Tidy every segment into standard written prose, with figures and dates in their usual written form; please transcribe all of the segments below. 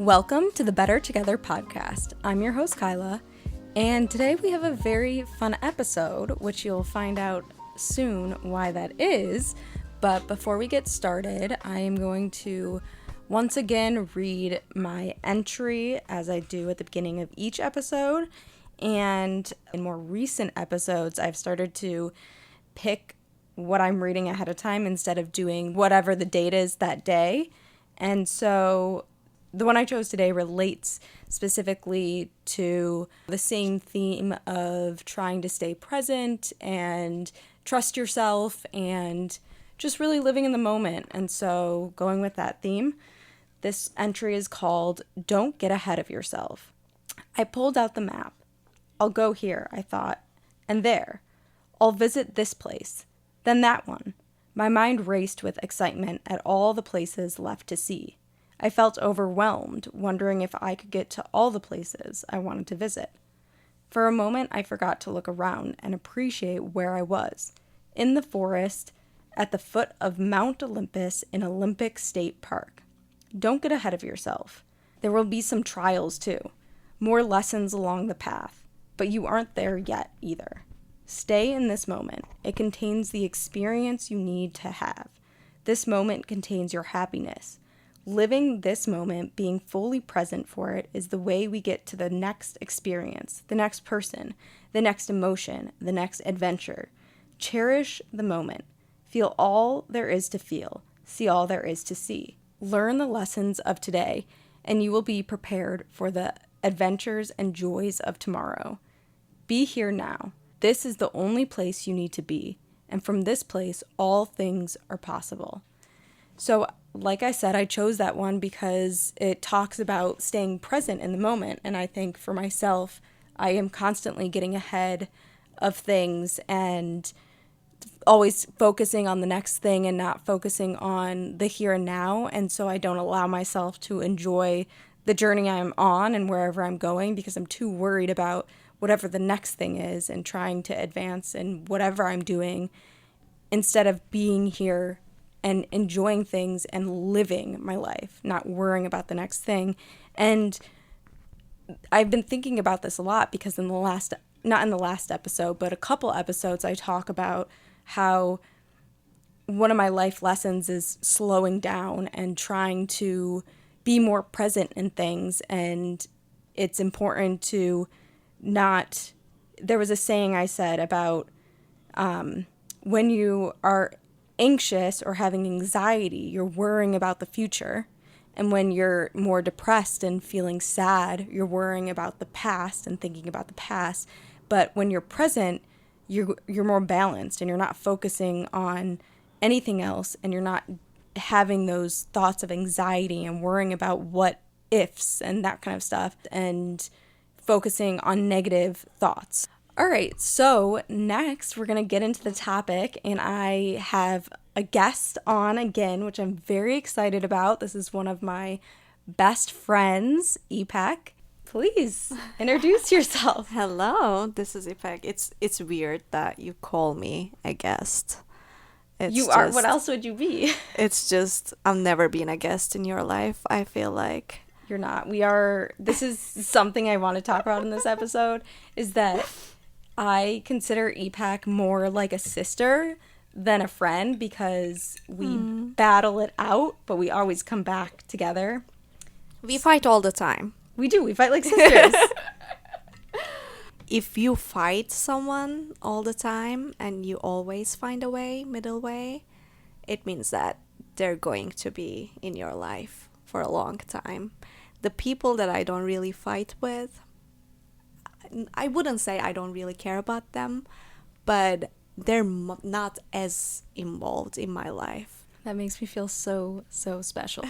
Welcome to the Better Together podcast. I'm your host, Kyla, and today we have a very fun episode, which you'll find out soon why that is. But before we get started, I am going to once again read my entry as I do at the beginning of each episode. And in more recent episodes, I've started to pick what I'm reading ahead of time instead of doing whatever the date is that day. And so the one I chose today relates specifically to the same theme of trying to stay present and trust yourself and just really living in the moment. And so going with that theme, this entry is called Don't Get Ahead of Yourself. I pulled out the map. I'll go here, I thought, and there. I'll visit this place, then that one. My mind raced with excitement at all the places left to see. I felt overwhelmed, wondering if I could get to all the places I wanted to visit. For a moment, I forgot to look around and appreciate where I was, in the forest, at the foot of Mount Olympus in Olympic State Park. Don't get ahead of yourself. There will be some trials too, more lessons along the path, but you aren't there yet either. Stay in this moment. It contains the experience you need to have. This moment contains your happiness. Living this moment, being fully present for it, is the way we get to the next experience, the next person, the next emotion, the next adventure. Cherish the moment. Feel all there is to feel. See all there is to see. Learn the lessons of today, and you will be prepared for the adventures and joys of tomorrow. Be here now. This is the only place you need to be, and from this place, all things are possible. So, like I said, I chose that one because it talks about staying present in the moment, and I think for myself, I am constantly getting ahead of things and always focusing on the next thing and not focusing on the here and now, and so I don't allow myself to enjoy the journey I'm on and wherever I'm going because I'm too worried about whatever the next thing is and trying to advance in whatever I'm doing instead of being here and enjoying things and living my life, not worrying about the next thing. And I've been thinking about this a lot because not in the last episode, but a couple episodes, I talk about how one of my life lessons is slowing down and trying to be more present in things. And it's important to not, there was a saying I said about when you are anxious or having anxiety, you're worrying about the future. And when you're more depressed and feeling sad, you're worrying about the past and thinking about the past. But when you're present, you're more balanced and you're not focusing on anything else and you're not having those thoughts of anxiety and worrying about what ifs and that kind of stuff and focusing on negative thoughts. All right, so next we're going to get into the topic, and I have a guest on again, which I'm very excited about. This is one of my best friends, Ipek. Please introduce yourself. Hello, this is Ipek. It's weird that you call me a guest. What else would you be? It's just, I've never been a guest in your life, I feel like. You're not. This is something I want to talk about in this episode, is that I consider Ipek more like a sister than a friend because we battle it out, but we always come back together. We fight all the time. We do. We fight like sisters. If you fight someone all the time and you always find a middle way, it means that they're going to be in your life for a long time. The people that I don't really fight with, I wouldn't say I don't really care about them, but they're not as involved in my life. That makes me feel so, so special.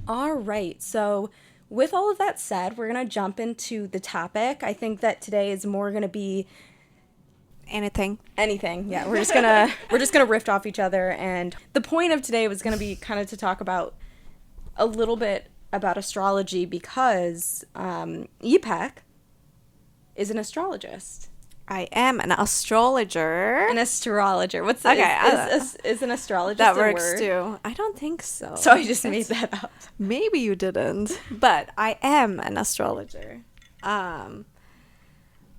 All right, so with all of that said, we're going to jump into the topic. I think that today is more going to be anything. Yeah, we're just going to riff off each other, and the point of today was going to be kind of to talk about a little bit about astrology because Ipek is an astrologist. I am an astrologer. An astrologer. What's Okay, is an astrologist that a works word? too. I don't think so. So I just made that up. Maybe you didn't, but I am an astrologer.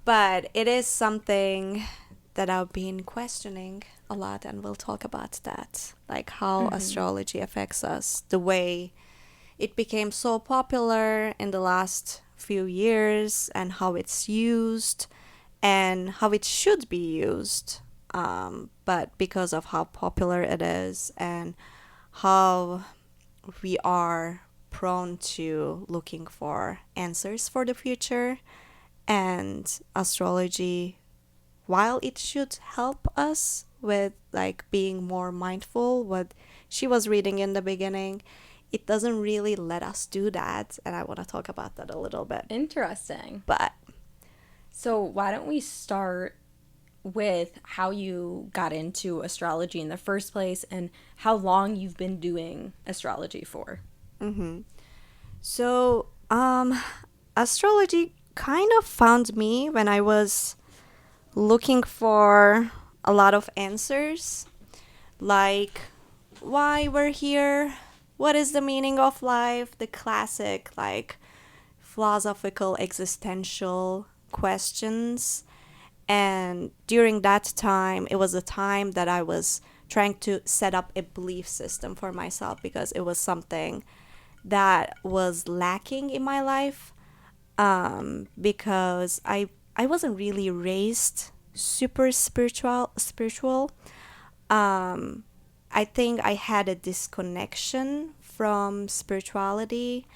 But it is something that I've been questioning a lot, and we'll talk about that, like how astrology affects us, the way it became so popular in the last few years, and how it's used, and how it should be used. But because of how popular it is and how we are prone to looking for answers for the future, and astrology, while it should help us with like being more mindful, what she was reading in the beginning, it doesn't really let us do that, and I want to talk about that a little bit. Interesting. But So why don't we start with how you got into astrology in the first place and how long you've been doing astrology for? so astrology kind of found me when I was looking for a lot of answers, like why we're here, what is the meaning of life, the classic like philosophical existential questions. And during that time, it was a time that I was trying to set up a belief system for myself, because it was something that was lacking in my life, because I wasn't really raised super spiritual. I think I had a disconnection from spirituality.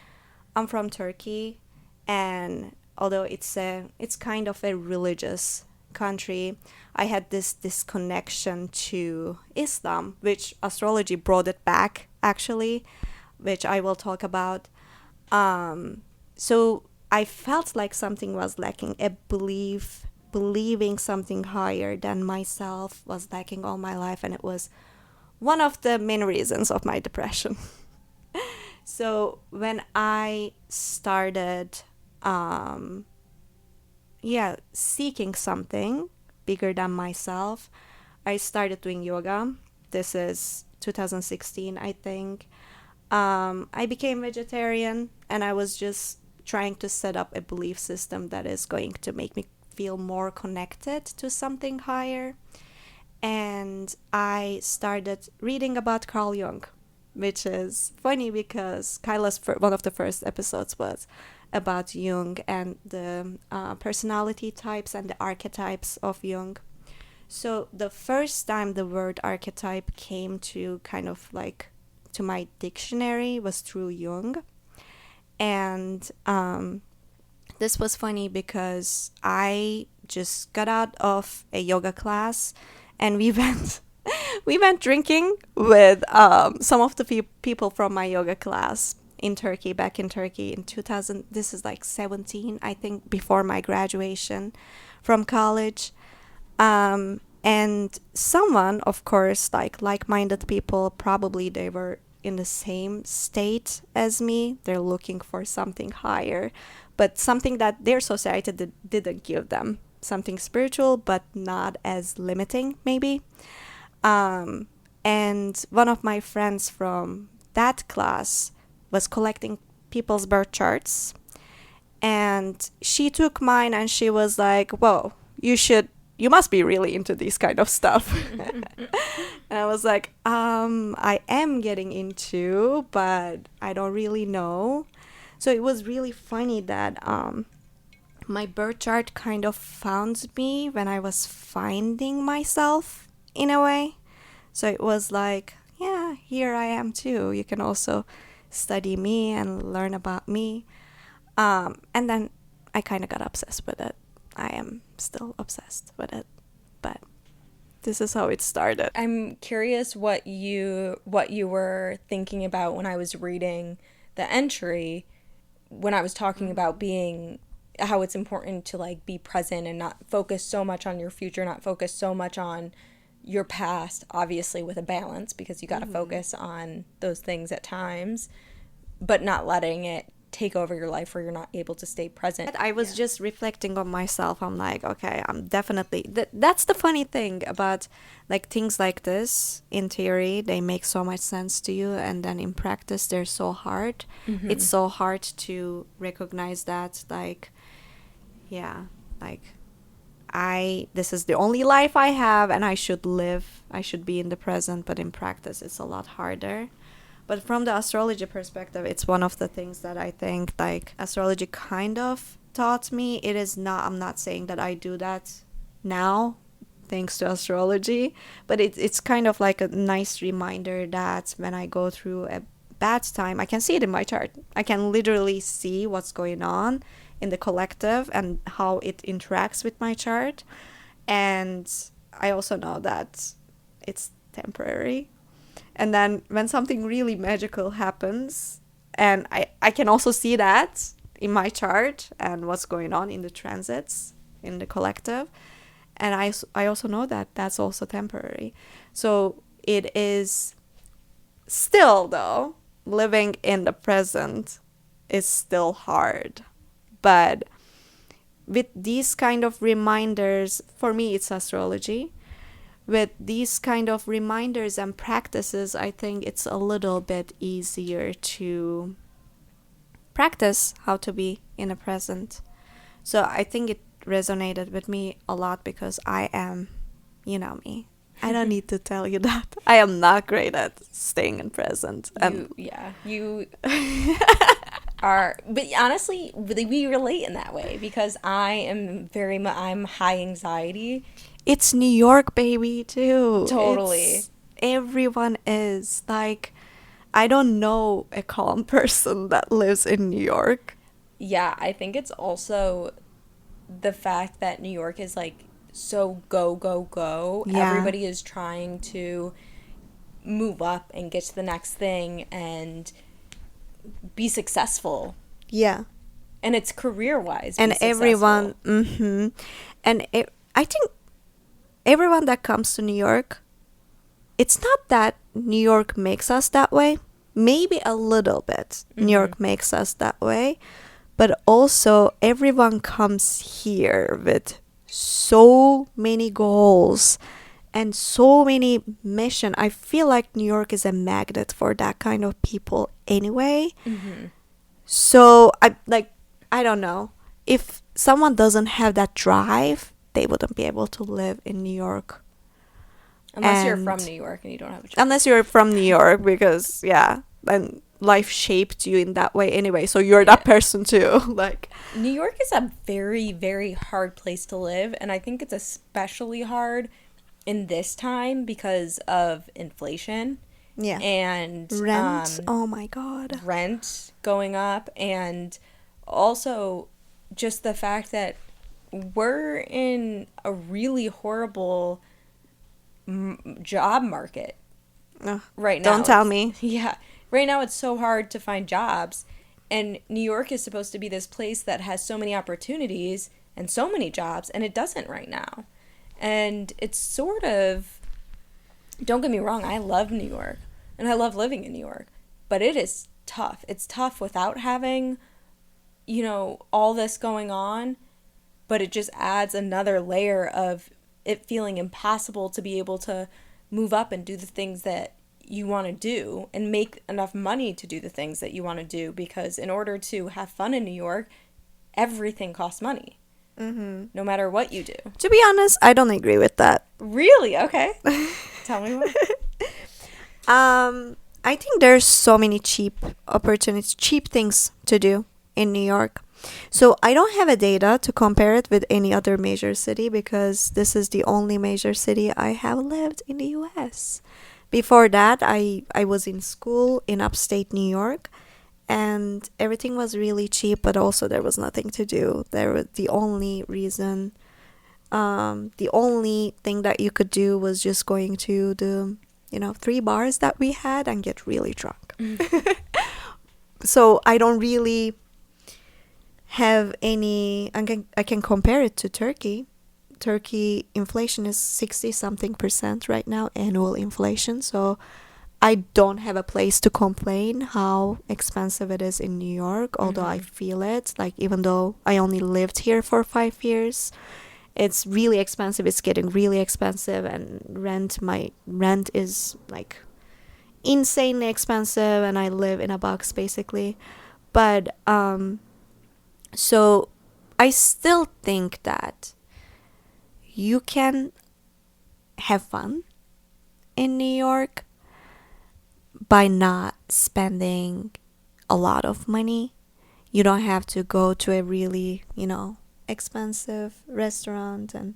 I'm from Turkey, and although it's kind of a religious country, I had this disconnection to Islam, which astrology brought it back actually, which I will talk about. So I felt like something was lacking, a believing something higher than myself was lacking all my life, and it was one of the main reasons of my depression. So when I started, seeking something bigger than myself, I started doing yoga. This is 2016, I think. I became vegetarian, and I was just trying to set up a belief system that is going to make me feel more connected to something higher. And I started reading about Carl Jung, which is funny because Kyla's one of the first episodes was about Jung and the personality types and the archetypes of Jung. So the first time the word archetype came to kind of like to my dictionary was through Jung. And this was funny because I just got out of a yoga class, and we went drinking with some of the people from my yoga class in Turkey, back in Turkey in 2000. This is like 17, I think, before my graduation from college. And someone, of course, like-minded people, probably they were in the same state as me. They're looking for something higher, but something that their society didn't give them. Something spiritual, but not as limiting, maybe. And one of my friends from that class was collecting people's birth charts. And she took mine and she was like, whoa, you must be really into this kind of stuff. And I was like, I am getting into, but I don't really know. So it was really funny that my birth chart kind of found me when I was finding myself in a way. So it was like, yeah, here I am too. You can also study me and learn about me. And then I kind of got obsessed with it. I am still obsessed with it, but this is how it started. I'm curious what you were thinking about when I was reading the entry, when I was talking about being, how it's important to like be present and not focus so much on your future, not focus so much on your past, obviously with a balance, because you got to focus on those things at times, but not letting it take over your life, where you're not able to stay present. I was just reflecting on myself. I'm like, okay, I'm definitely that's the funny thing about like things like this. In theory, they make so much sense to you, and then in practice, they're so hard. Mm-hmm. It's so hard to recognize that, like, yeah, like this is the only life I have, and I should live. I should be in the present, but in practice, it's a lot harder. But from the astrology perspective, it's one of the things that I think like astrology kind of taught me. It is not, I'm not saying that I do that now thanks to astrology, but it's kind of like a nice reminder that when I go through a bad time, I can see it in my chart. I can literally see what's going on in the collective and how it interacts with my chart. And I also know that it's temporary. And then when something really magical happens, and I can also see that in my chart and what's going on in the transits in the collective. And I also know that that's also temporary. So it is still, though, living in the present is still hard. But with these kind of reminders, for me, it's astrology. With these kind of reminders and practices, I think it's a little bit easier to practice how to be in the present. So I think it resonated with me a lot because I am, you know me. I don't need to tell you that. I am not great at staying in present. You are, but honestly, we relate in that way because I am I'm high anxiety. It's New York, baby, too. Totally. Everyone is. Like, I don't know a calm person that lives in New York. Yeah, I think it's also the fact that New York is, like, so go, go, go. Yeah. Everybody is trying to move up and get to the next thing and be successful. Yeah. And it's career-wise. And everyone, and I think everyone that comes to New York, it's not that New York makes us that way. Maybe a little bit New York makes us that way. But also everyone comes here with so many goals and so many mission. I feel like New York is a magnet for that kind of people anyway. So I don't know. If someone doesn't have that drive, they wouldn't be able to live in New York. Unless you're from New York and you don't have a job. Unless you're from New York, because, yeah, and life shaped you in that way anyway. So you're that person too. Like, New York is a very, very hard place to live. And I think it's especially hard in this time because of inflation. yeah. And Rent. Oh my God. rent going up, and also just the fact that we're in a really horrible job market right now. Don't tell me. Yeah. Right now it's so hard to find jobs, and New York is supposed to be this place that has so many opportunities and so many jobs, and it doesn't right now. And it's sort of, don't get me wrong, I love New York and I love living in New York, but it is tough. It's tough without having, all this going on, but it just adds another layer of it feeling impossible to be able to move up and do the things that you want to do and make enough money to do the things that you want to do, because in order to have fun in New York, everything costs money. No matter what you do. To be honest, I don't agree with that. Really? Okay. Tell me what. I think there's so many cheap opportunities, cheap things to do in New York. So I don't have a data to compare it with any other major city because this is the only major city I have lived in the US. Before that, I was in school in upstate New York, and everything was really cheap, but also there was nothing to do. The only thing that you could do was just going to the 3 bars that we had and get really drunk. So I don't really have any. I can compare it to Turkey. Turkey inflation is 60 something % right now, annual inflation. So I don't have a place to complain how expensive it is in New York, although I feel it. Like, even though I only lived here for 5 years, it's really expensive. It's getting really expensive, and my rent is like insanely expensive, and I live in a box basically. But so I still think that you can have fun in New York by not spending a lot of money. You don't have to go to a really, expensive restaurant and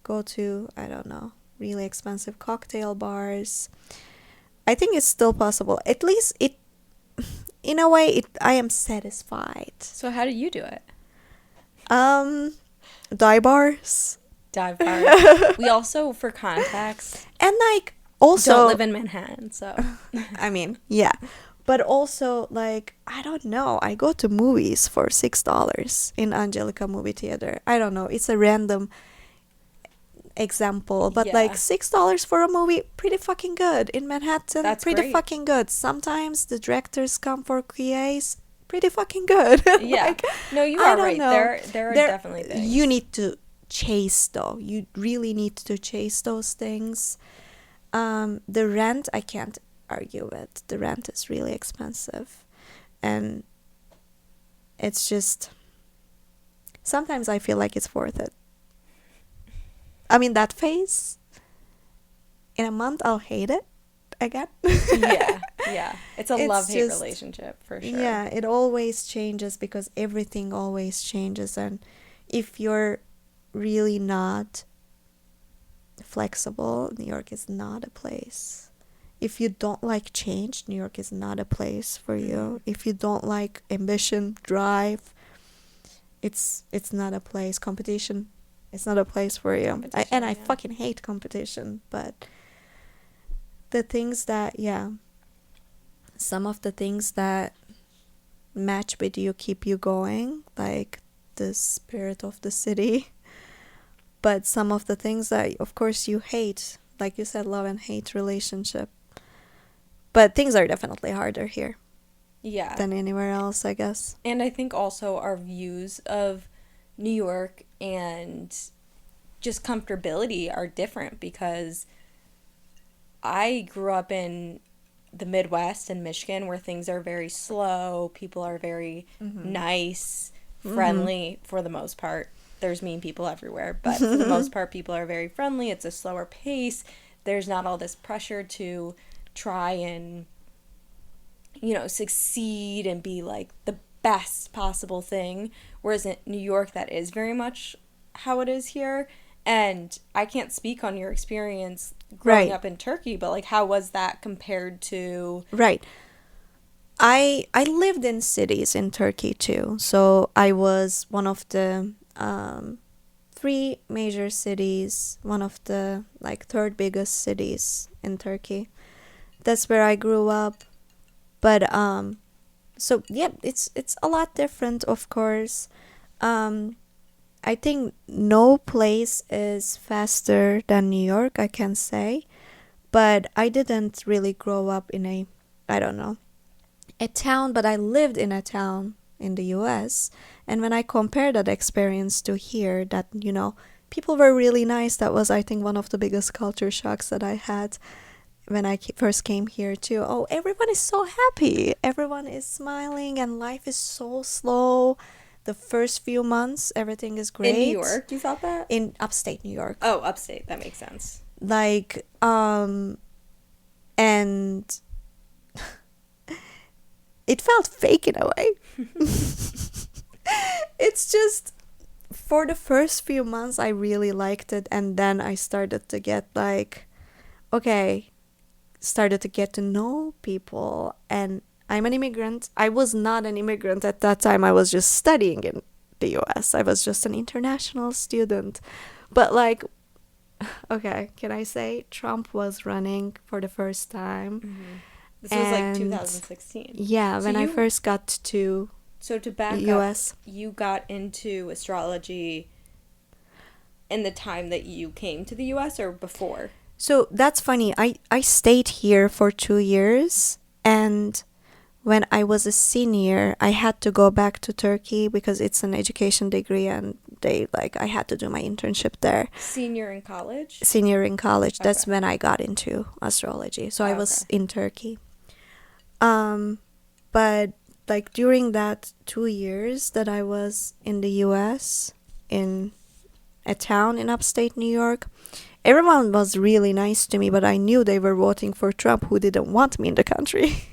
go to, I don't know, really expensive cocktail bars. I think it's still possible. At least in a way, I am satisfied. So how do you do it? Dive bars. Dive bar. We also, for context, And like, also don't live in Manhattan, so I mean, yeah. But also, like, I don't know. I go to movies for $6 in Angelica Movie Theater. I don't know. It's a random example, but Yeah. like $6 for a movie, pretty fucking good. In Manhattan, That's pretty great. fucking good. Sometimes the directors come for QAs, pretty fucking good. yeah. Like, No, you I are don't right. know. There are definitely things. You need to chase, though. You really need to chase those things. The rent, I can't argue with. The rent is really expensive, and it's just, sometimes I feel like it's worth it. I mean, that phase, in a month I'll hate it again. yeah. It's a It's love-hate just- relationship, for sure. Yeah, it always changes because everything always changes, and if you're really not flexible, New York is not a place. If you don't like change, New York is not a place for you. If you don't like ambition, drive, it's not a place. Competition, it's not a place for you. I Yeah. fucking hate competition, but the things that, some of the things that match with you keep you going, like the spirit of the city. But some of the things that, of course, you hate, like you said, love and hate relationship. But things are definitely harder here Yeah. than anywhere else, I guess. And I think also our views of New York and just comfortability are different, because I grew up in the Midwest and Michigan, where things are very slow, people are very nice, friendly for the most part. There's mean people everywhere, but for the most part, people are very friendly. It's a slower pace. There's not all this pressure to try and, succeed and be like the best possible thing. Whereas in New York, that is very much how it is here. And I can't speak on your experience growing Right. up in Turkey, but like, how was that compared to? Right. I lived in cities in Turkey too. So I was one of the 3 major cities, one of the like third biggest cities in Turkey. That's where I grew up. But so yeah, it's a lot different, of course. I think no place is faster than New York, I can say. But I didn't really grow up in I don't know, a town, but I lived in a town in the US. And when I compare that experience to here, that, people were really nice. That was, I think, one of the biggest culture shocks that I had when I first came here too. Oh, everyone is so happy. Everyone is smiling and life is so slow. The first few months, everything is great. In New York, you thought that? In upstate New York. Oh, upstate. That makes sense. Like, and it felt fake in a way. It's just, for the first few months, I really liked it. And then I started to get like, started to get to know people. And I'm an immigrant. I was not an immigrant at that time. I was just studying in the US. I was just an international student. But like, can I say Trump was running for the first time? This was like 2016. Yeah, So when I first got to So to back US. up, you got into astrology in the time that you came to the US or before? So that's funny. I stayed here for 2 years, and when I was a senior, I had to go back to Turkey because it's an education degree, and I had to do my internship there. Senior in college? Senior in college, that's Okay. when I got into astrology. So I was Okay. in Turkey. Um, but like during that 2 years that I was in the US, in a town in upstate New York, everyone was really nice to me, but I knew they were voting for Trump, who didn't want me in the country.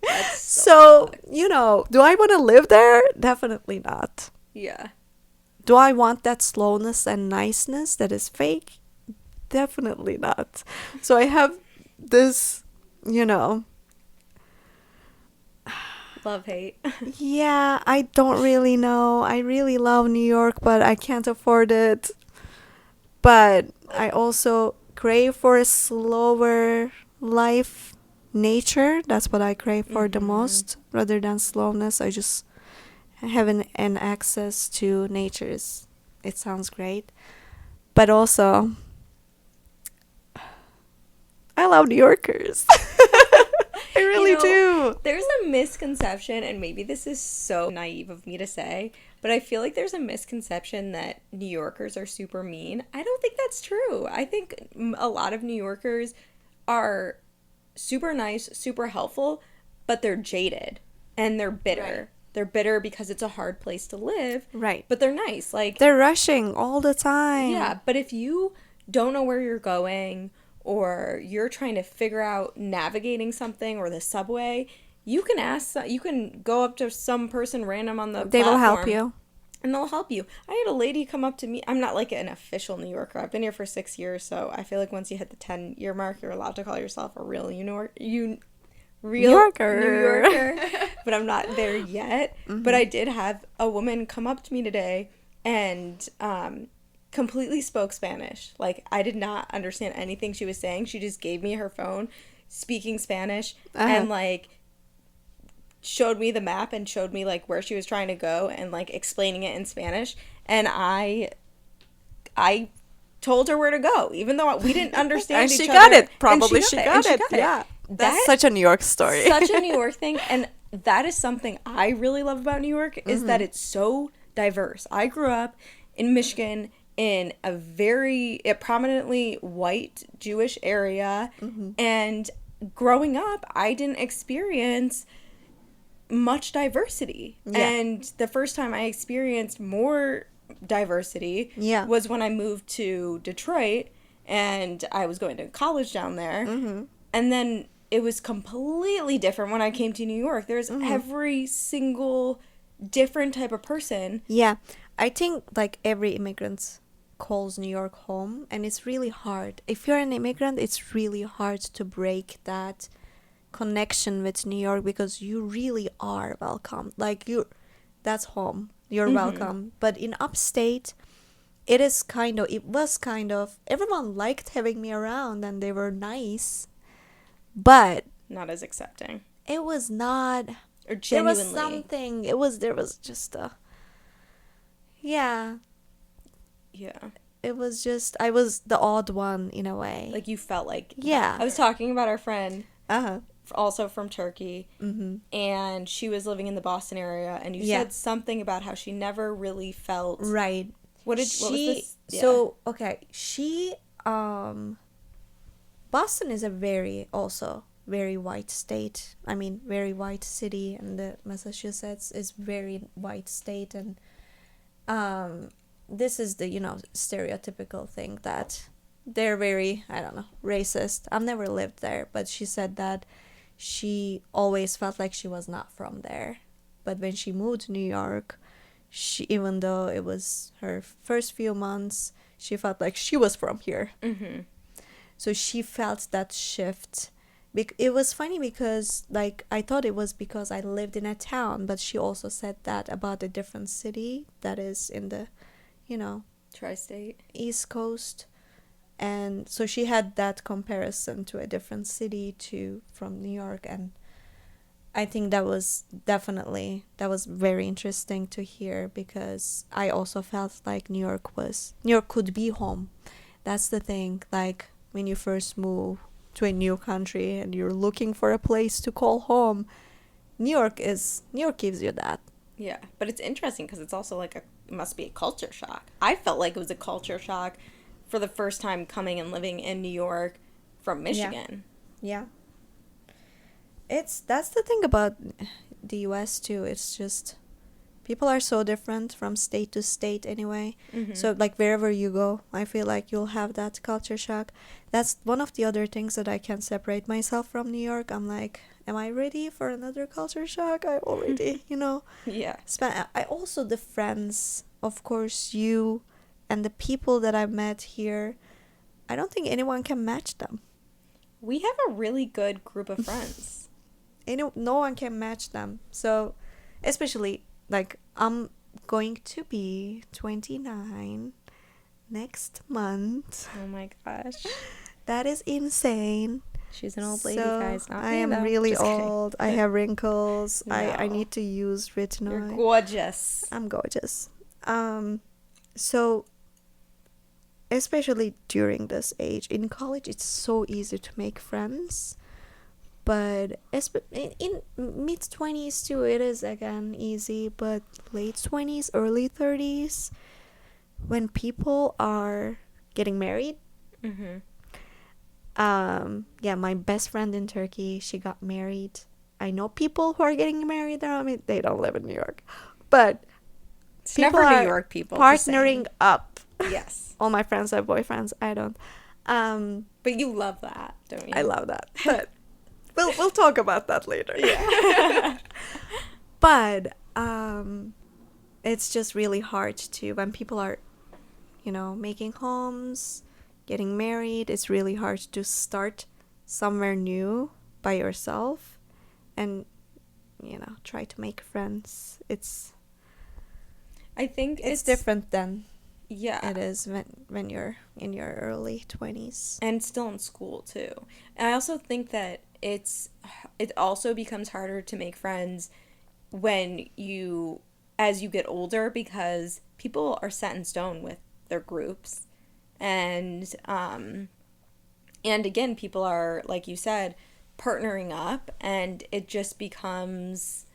That's so So, fucked. do I want to live there? Definitely not. Yeah. Do I want that slowness and niceness that is fake? Definitely not. So I have this, you know, Love hate. yeah, I don't really know. I really love New York, but I can't afford it. But I also crave for a slower life, nature. That's what I crave for the most, rather than slowness. I just having an access to natures. It sounds great. But also, I love New Yorkers. I really do. There's a misconception, and maybe this is so naive of me to say, but I feel like there's a misconception that New Yorkers are super mean. I don't think that's true. I think a lot of New Yorkers are super nice, super helpful, but they're jaded and they're bitter. Right. They're bitter because it's a hard place to live. Right. But they're nice. Like, They're rushing all the time. yeah, but if you don't know where you're going or you're trying to figure out navigating something or the subway, you can go up to some person random on the They will help platform, you. and they'll help you. I had a lady come up to me. I'm not like an official New Yorker. I've been here for 6 years, so I feel like once you hit the 10-year mark, you're allowed to call yourself a real real Yorker. New Yorker. But I'm not there yet. But I did have a woman come up to me today and completely spoke Spanish. Like, I did not understand anything she was saying. She just gave me her phone, speaking Spanish, and like showed me the map and showed me like where she was trying to go and like explaining it in Spanish. And I told her where to go, even though we didn't understand And each she other. got it. And Probably she got it. it. Yeah. That's That such a New York story. such a New York thing, and that is something I really love about New York is that it's so diverse. I grew up in Michigan in a prominently white Jewish area, and growing up, I didn't experience much diversity. Yeah. And the first time I experienced more diversity Yeah. was when I moved to Detroit and I was going to college down there. And then it was completely different when I came to New York. There's every single different type of person. Yeah. I think like every immigrant calls New York home, and it's really hard. If you're an immigrant, it's really hard to break that connection with New York because you really are welcome. Like that's home. You're welcome. But in upstate, it was kind of everyone liked having me around and they were nice, but Not as accepting. it was not. Or There was genuinely. something. There was just a. Yeah, Yeah. it was just I was the odd one in a way. Like you felt like. Yeah. I was talking about our friend, Uh-huh. also from Turkey, and she was living in the Boston area, and you Yeah. said something about how she never really felt. Right. What was this? Yeah. So okay, Boston is a very white state. I mean, very white city, and the Massachusetts is very white state, and this is the stereotypical thing that they're very, I don't know, racist. I've never lived there, but she said that she always felt like she was not from there. But when she moved to New York, even though it was her first few months, she felt like she was from here. So she felt that shift. It was funny because, like, I thought it was because I lived in a town, but she also said that about a different city that is in the, Tri-state. East Coast. And so she had that comparison to a different city from New York, and I think that was very interesting to hear because I also felt like New York could be home. That's the thing. Like when you first move to a new country and you're looking for a place to call home, New York gives you that. Yeah, but it's interesting because it's also like it must be a culture shock. I felt like it was a culture shock for the first time coming and living in New York from Michigan. Yeah. That's the thing about the US too. It's just people are so different from state to state anyway. Mm-hmm. So like wherever you go, I feel like you'll have that culture shock. That's one of the other things that I can separate myself from New York. I'm like, am I ready for another culture shock? I already, Yeah. I also, the friends, of course, you and the people that I've met here, I don't think anyone can match them. We have a really good group of friends. No one can match them. So, especially, like, I'm going to be 29 next month. Oh my gosh. That is insane. She's an old lady, So, guys. Not I me, am though. really Just kidding. old. I have wrinkles. I No. need to use retinol. You're gorgeous. I'm gorgeous. So, especially during this age, in college, it's so easy to make friends. But in mid-20s too, it is again easy. But late 20s, early 30s, when people are getting married. Mm-hmm. Yeah, my best friend in Turkey, she got married. I know people who are getting married there. I mean, they don't live in New York, but It's people never New are York people. just partnering saying. up. Yes. All my friends have boyfriends. I don't. But you love that, don't you? I love that. But we'll talk about that later. Yeah. But it's just really hard to, when people are, making homes, getting married, it's really hard to start somewhere new by yourself and, try to make friends. I think It's different than yeah. it is when you're in your early 20s. And still in school too. And I also think that it also becomes harder to make friends as you get older, because people are set in stone with their groups, and again, people are, like you said, partnering up, and it just becomes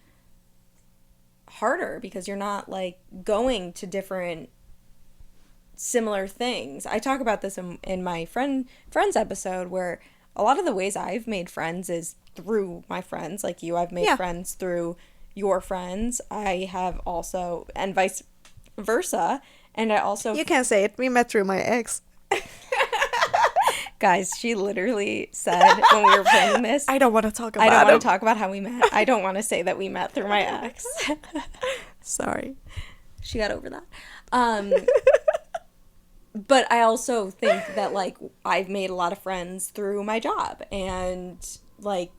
harder because you're not like going to different similar things. I talk about this in my friends episode, where a lot of the ways I've made friends is through my friends, like you. I've made friends through your friends. I have also, and vice versa. And I also, You can't say it. We met through my ex. guys, she literally said when we were playing this, I don't want to talk about I don't want him. to talk about how we met. I don't want to say that we met through my ex. Sorry. She got over that. But I also think that, like, I've made a lot of friends through my job, and, like,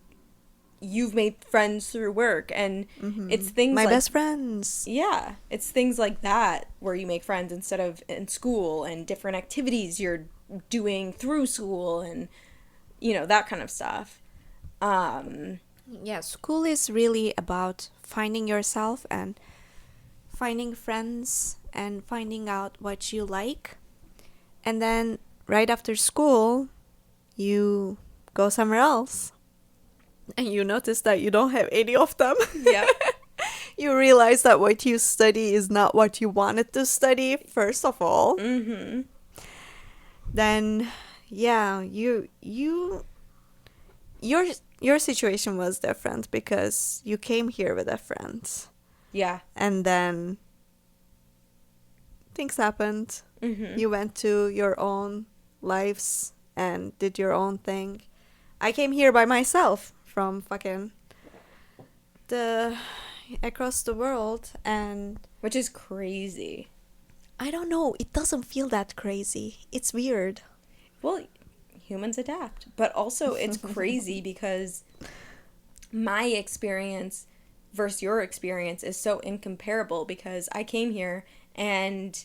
you've made friends through work, and it's things My like, best friends. yeah, it's things like that where you make friends instead of in school, and different activities you're doing through school, and, that kind of stuff. Yeah, school is really about finding yourself and finding friends and finding out what you like. And then right after school, you go somewhere else. And you notice that you don't have any of them. Yeah. You realize that what you study is not what you wanted to study, first of all. Mm-hmm. Then, yeah, your situation was different because you came here with a friend. Yeah. And then things happened. Mm-hmm. You went to your own lives and did your own thing. I came here by myself from fucking across the world, and Which is crazy. I don't know, it doesn't feel that crazy. It's weird. Well, humans adapt. But also, it's crazy because my experience versus your experience is so incomparable, because I came here and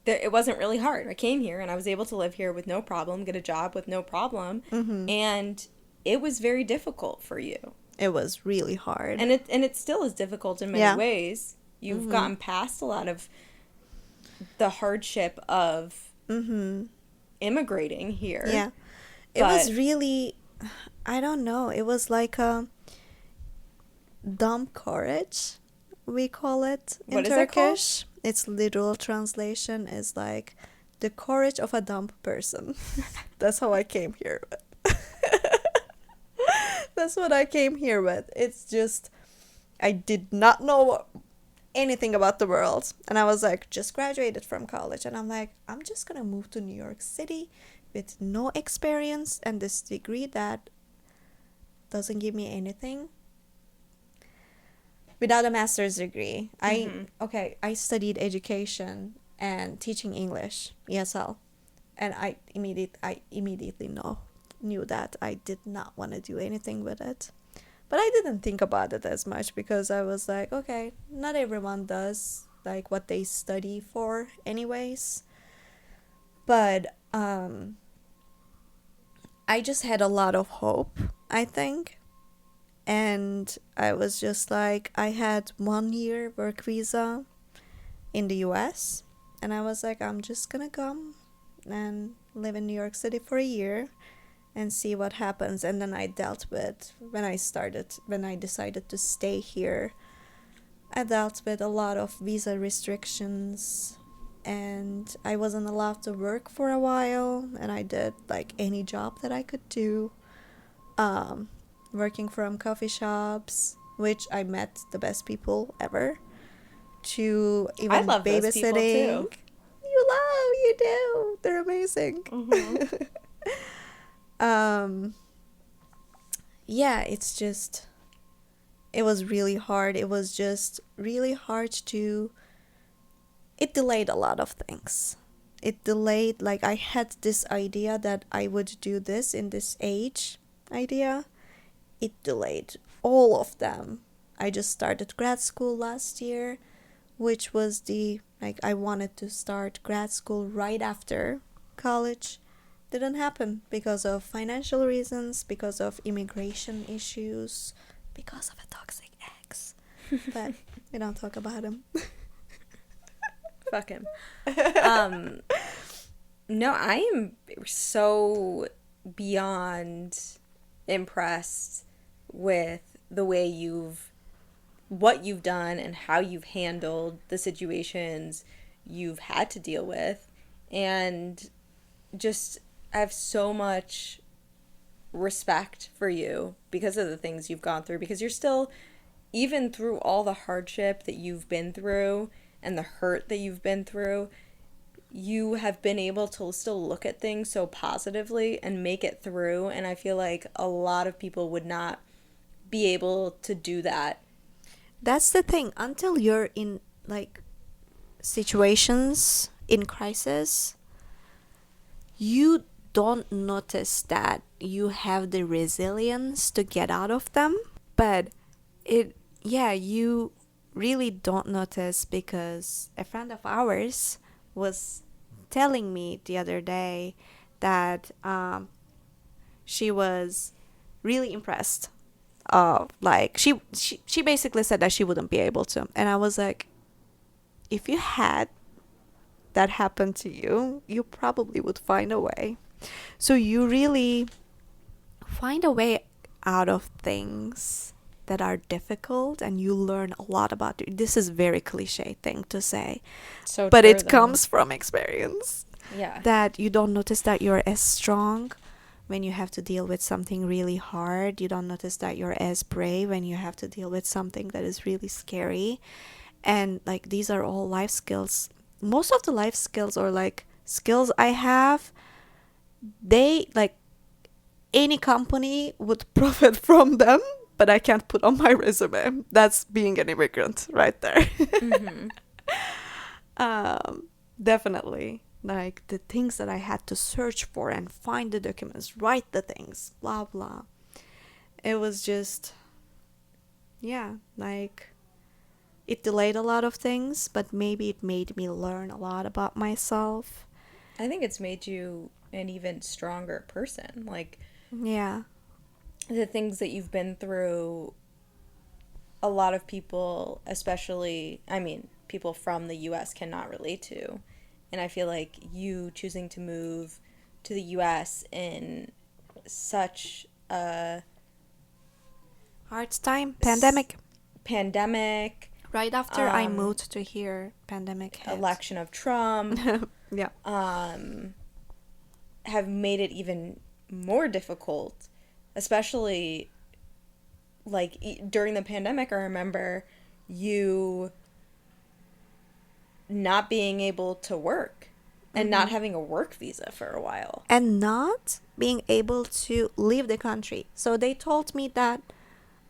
it wasn't really hard. I came here and I was able to live here with no problem, get a job with no problem, and it was very difficult for you. It was really hard. And it still is difficult in many ways. You've gotten past a lot of the hardship of immigrating here. Yeah. It was really, I don't know, it was like a dumb courage, we call it in What is Turkish. it called? Its literal translation is like the courage of a dumb person. That's how I came here with. That's what I came here with. It's just, I did not know anything about the world. And I was like, just graduated from college. And I'm like, I'm just gonna move to New York City with no experience and this degree that doesn't give me anything. Without a master's degree. I studied education and teaching English, ESL. And I immediately knew that I did not want to do anything with it. But I didn't think about it as much because I was like, okay, not everyone does like what they study for anyways. But I just had a lot of hope, I think. And I was just like, I had 1 year work visa in the US. And I was like, I'm just gonna come and live in New York City for a year and see what happens. And then I dealt with, when I decided to stay here, I dealt with a lot of visa restrictions, and I wasn't allowed to work for a while, and I did like any job that I could do, working from coffee shops, which I met the best people ever, to even I love those people babysitting. too. You do. They're amazing. Yeah, it's just, it was really hard. It was just really hard to, it delayed a lot of things. It delayed, like, I had this idea that I would do this in this age idea. It delayed all of them. I just started grad school last year, which was I wanted to start grad school right after college. Didn't happen because of financial reasons, because of immigration issues, because of a toxic ex. But we don't talk about him. Fuck him. No, I am so beyond impressed with the way what you've done and how you've handled the situations you've had to deal with. And just, I have so much respect for you because of the things you've gone through, because you're still, even through all the hardship that you've been through and the hurt that you've been through, you have been able to still look at things so positively and make it through. And I feel like a lot of people would not be able to do that. That's the thing. Until you're in like situations in crisis, you don't notice that you have the resilience to get out of them. But you really don't notice, because a friend of ours was telling me the other day that she was really impressed. Like she basically said that she wouldn't be able to, and I was like, if you had that happen to you, you probably would find a way. So you really find a way out of things that are difficult, and you learn a lot about it. This is very cliche thing to say, So but true, it though. comes from experience. Yeah. That you don't notice that you're as strong when you have to deal with something really hard. You don't notice that you're as brave when you have to deal with something that is really scary. And like, these are all life skills. Most of the life skills, or like skills I have, they like, any company would profit from them, but I can't put on my resume. That's being an immigrant right there. Definitely. Like, the things that I had to search for and find the documents, write the things, blah, blah. It was just, yeah, like, it delayed a lot of things, but maybe it made me learn a lot about myself. I think it's made you an even stronger person. Like, yeah, the things that you've been through, a lot of people, especially, I mean, people from the US cannot relate to. And I feel like you choosing to move to the US in such a Hard time. Pandemic. pandemic, Right after I moved to here, pandemic hit. election of Trump, Yeah. have made it even more difficult, especially like during the pandemic. I remember you not being able to work and not having a work visa for a while. And not being able to leave the country. So they told me that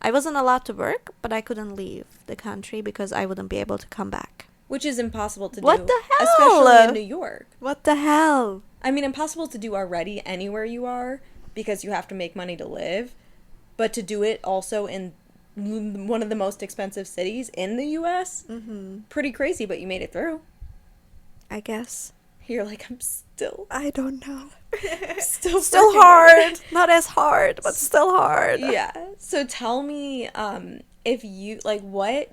I wasn't allowed to work, but I couldn't leave the country because I wouldn't be able to come back. Which is impossible to do. What the hell? Especially in New York. What the hell? I mean, impossible to do already anywhere you are because you have to make money to live. But to do it also in one of the most expensive cities in the US, pretty crazy, but you made it through. I guess. You're like, I'm still... I don't know. Still hard. Not as hard, but still hard. Yeah. So tell me, if you, like, what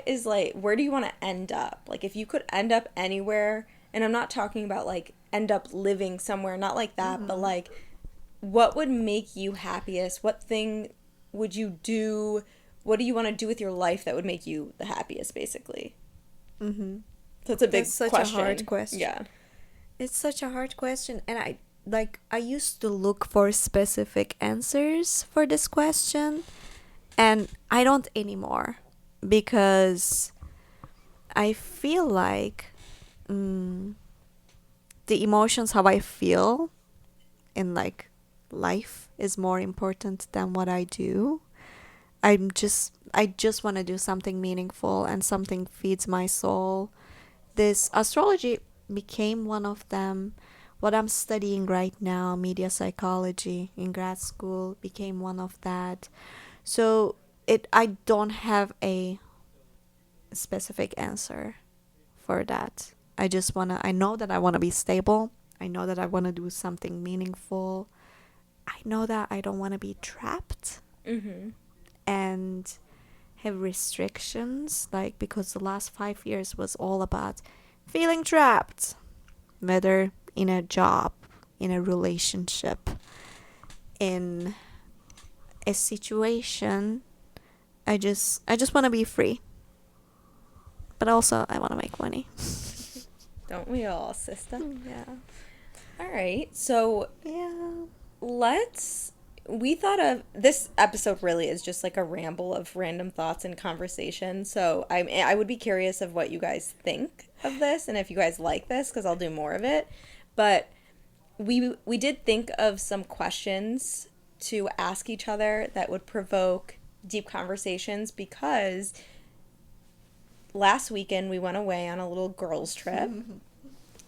is, like, where do you want to end up? Like, if you could end up anywhere, and I'm not talking about, like, end up living somewhere, not like that, but, like, what would make you happiest? What thing would you do? What do you want to do with your life that would make you the happiest, basically? Mm-hmm. That's a big That's such question. a hard question. Yeah. It's such a hard question, and I used to look for specific answers for this question, and I don't anymore because I feel like the emotions, how I feel in like life is more important than what I do. I just want to do something meaningful and something feeds my soul. This astrology became one of them. What I'm studying right now, media psychology in grad school, became one of that. So I don't have a specific answer for that. I know that I want to be stable. I know that I want to do something meaningful. I know that I don't want to be trapped. And have restrictions, like, because the last 5 years was all about feeling trapped, whether in a job, in a relationship, in a situation. I just want to be free, but also I want to make money. Don't we all, sister? Yeah. All right. So Yeah. we thought of this episode really is just like a ramble of random thoughts and conversation. So I would be curious of what you guys think of this and if you guys like this, because I'll do more of it. But we did think of some questions to ask each other that would provoke deep conversations, because last weekend we went away on a little girls trip,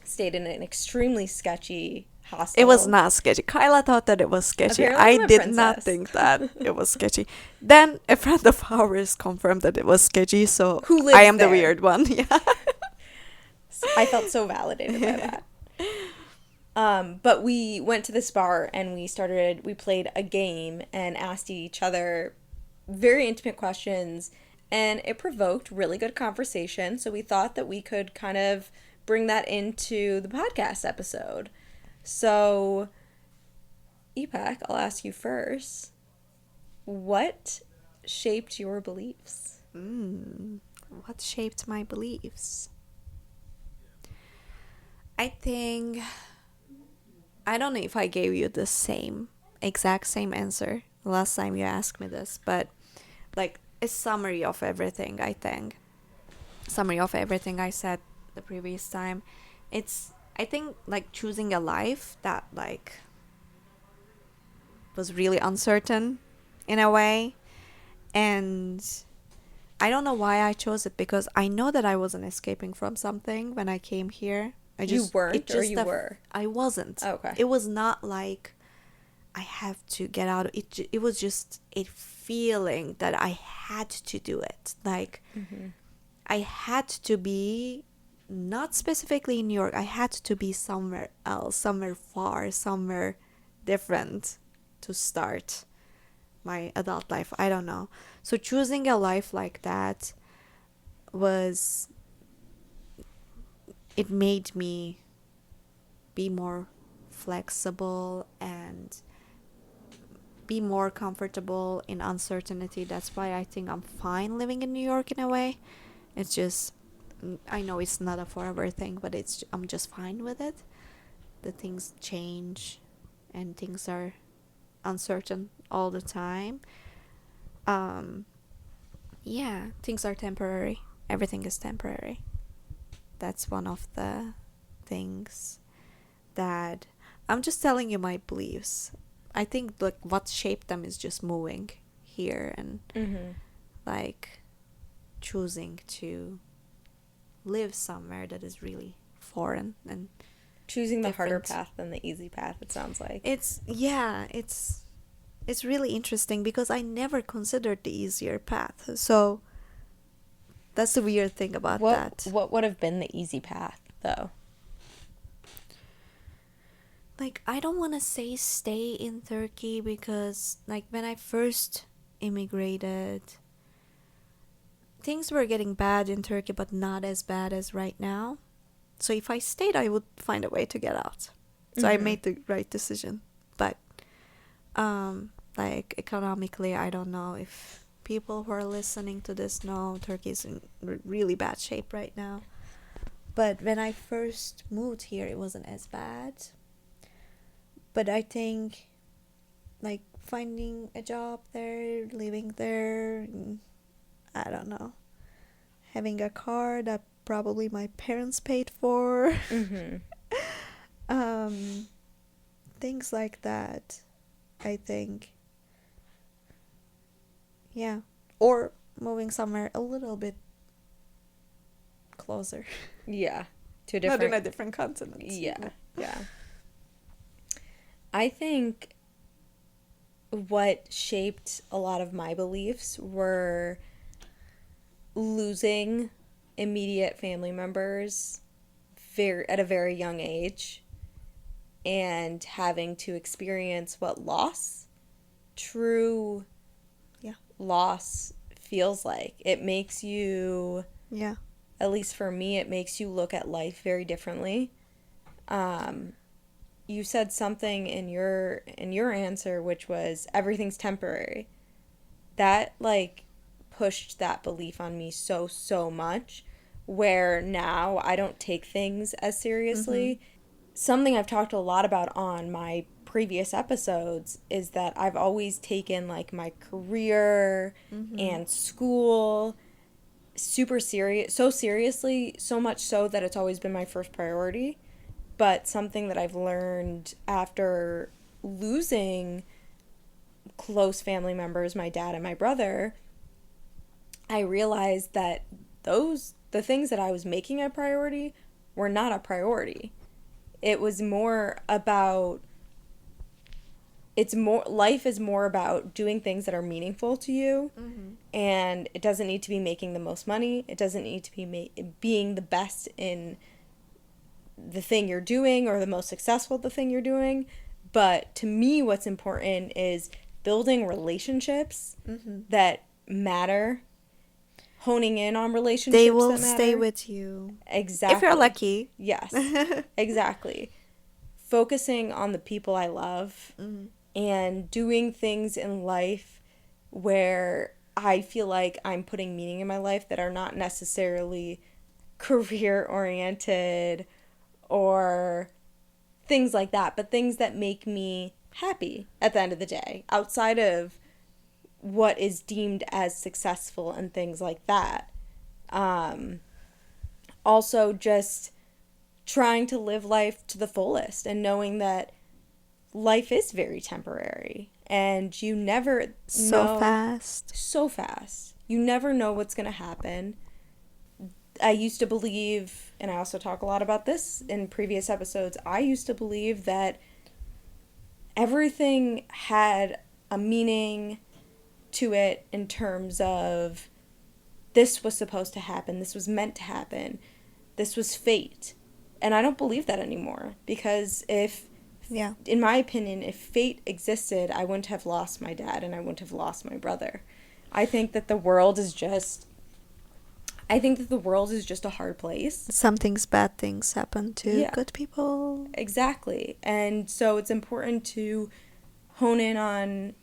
stayed in an extremely sketchy hostel. It was not sketchy. Kyla thought that it was sketchy. Apparently I'm I a did princess. not think that it was sketchy. Then a friend of ours confirmed that it was sketchy, so Who lives I am there? the weird one. Yeah. I felt so validated by that. But we went to this bar and we played a game and asked each other very intimate questions, and it provoked really good conversation. So we thought that we could kind of bring that into the podcast episode. So, Ipek, I'll ask you first. What shaped your beliefs? What shaped my beliefs? I think, I don't know if I gave you the exact same answer last time you asked me this, but like a summary of everything, I think. Summary of everything I said the previous time. I think like choosing a life that like was really uncertain in a way, and I don't know why I chose it, because I know that I wasn't escaping from something when I came here. You weren't, or you were? I wasn't. Okay. It was not like I have to get out of it. It was just a feeling that I had to do it. Like, I had to be, not specifically in New York, I had to be somewhere else, somewhere far, somewhere different to start my adult life. I don't know. So choosing a life like that was it made me be more flexible and be more comfortable in uncertainty. That's why I think I'm fine living in New York in a way. It's just, I know it's not a forever thing, but I'm just fine with it. The things change and things are uncertain all the time. Yeah, things are temporary. Everything is temporary. That's one of the things that I'm just telling you my beliefs. I think like what shaped them is just moving here and like choosing to live somewhere that is really foreign and choosing the harder different. path than the easy path, it sounds like. It's really interesting because I never considered the easier path. So that's the weird thing about that. What would have been the easy path, though? Like, I don't want to say stay in Turkey because, like, when I first immigrated, things were getting bad in Turkey, but not as bad as right now. So if I stayed, I would find a way to get out. So I made the right decision. But, like, economically, I don't know if people who are listening to this know Turkey's in really bad shape right now. But when I first moved here, it wasn't as bad. But I think, like, finding a job there, living there, I don't know, having a car that probably my parents paid for, things like that, I think. Yeah. Or moving somewhere a little bit closer. Yeah. To a different... Not in a different continent. Yeah, yeah. I think what shaped a lot of my beliefs were losing immediate family members at a very young age and having to experience what true loss feels like. It makes you, at least for me, it makes you look at life very differently. You said something in your answer, which was everything's temporary. That, like, pushed that belief on me so much, where now I don't take things as seriously. Something I've talked a lot about on my previous episodes is that I've always taken, like, my career and school so seriously, so much so that it's always been my first priority. But something that I've learned after losing close family members, my dad and my brother, I realized that the things that I was making a priority were not a priority. It was more about, life is more about doing things that are meaningful to you, and it doesn't need to be making the most money. It doesn't need to be being the best in the thing you're doing or the most successful at the thing you're doing. But to me, what's important is building relationships that matter, honing in on relationships they will that matter. stay with you. Exactly. If you're lucky. Yes, exactly. Focusing on the people I love and doing things in life where I feel like I'm putting meaning in my life that are not necessarily career-oriented or things like that, but things that make me happy at the end of the day, outside of what is deemed as successful and things like that. Also, just trying to live life to the fullest and knowing that life is very temporary and you never know. So fast. You never know what's going to happen. I used to believe, and I also talk a lot about this in previous episodes, I used to believe that everything had a meaning to it in terms of this was supposed to happen, this was meant to happen, this was fate. And I don't believe that anymore, because in my opinion, if fate existed, I wouldn't have lost my dad and I wouldn't have lost my brother. I think that the world is just I think that the world is just a hard place. Something's bad things happen to Yeah. good people. Exactly. And so it's important to hone in on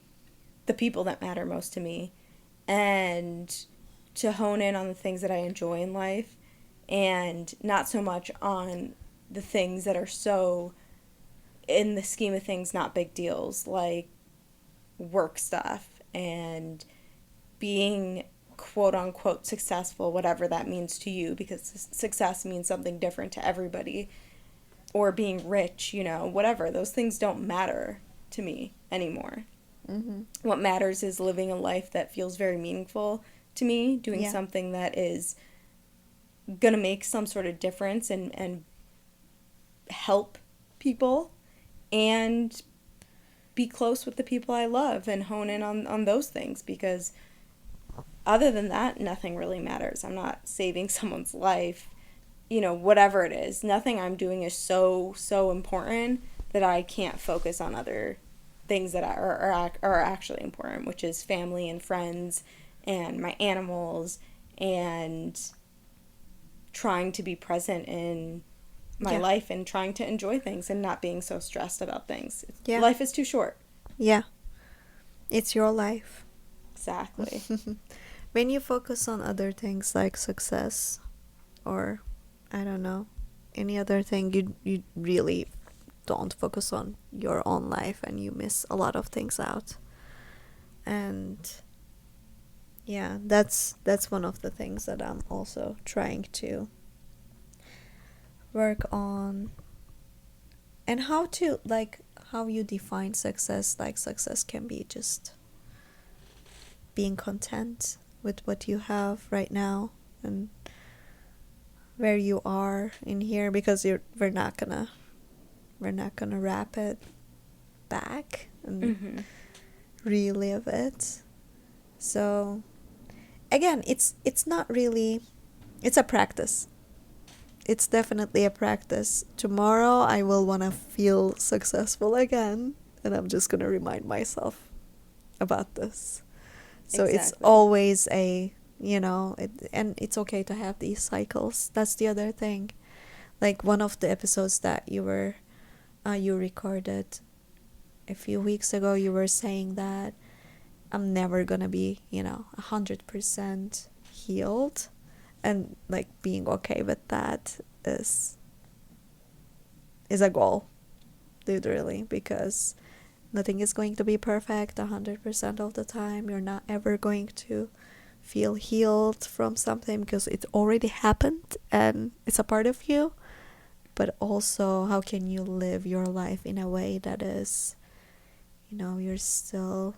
the people that matter most to me and to hone in on the things that I enjoy in life and not so much on the things that are so, in the scheme of things, not big deals, like work stuff and being quote unquote successful, whatever that means to you, because success means something different to everybody, or being rich, whatever. Those things don't matter to me anymore. Mm-hmm. What matters is living a life that feels very meaningful to me, doing Yeah. something that is going to make some sort of difference and help people and be close with the people I love and hone in on those things, because other than that, nothing really matters. I'm not saving someone's life, whatever it is. Nothing I'm doing is so important that I can't focus on other things that are actually important, which is family and friends and my animals and trying to be present in my life and trying to enjoy things and not being so stressed about things. Yeah. Life is too short. Yeah. It's your life. Exactly. When you focus on other things like success or, I don't know, any other thing, you really don't focus on your own life and you miss a lot of things out. And yeah, that's one of the things that I'm also trying to work on. And how you define success. Like, success can be just being content with what you have right now and where you are in here, because we're not gonna wrap it back and relive it. So again, it's not really, it's a practice. It's definitely a practice. Tomorrow I will want to feel successful again, and I'm just going to remind myself about this. So It's always and it's okay to have these cycles. That's the other thing. Like one of the episodes that you recorded a few weeks ago, you were saying that I'm never going to be, 100% healed. And like being okay with that is a goal, literally, because nothing is going to be perfect 100% of the time. You're not ever going to feel healed from something because it already happened and it's a part of you. But also, how can you live your life in a way that is, you're still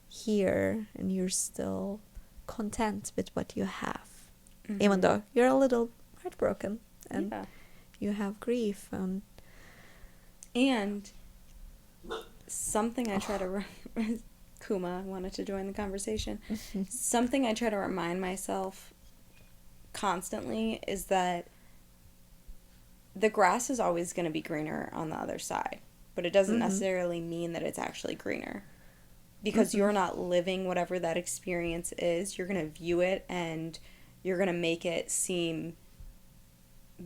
here and you're still content with what you have. Even though you're a little heartbroken and you have grief and something I try to Kuma wanted to join the conversation. Something I try to remind myself constantly is that the grass is always going to be greener on the other side, but it doesn't necessarily mean that it's actually greener, because you're not living whatever that experience is. You're going to view it and you're going to make it seem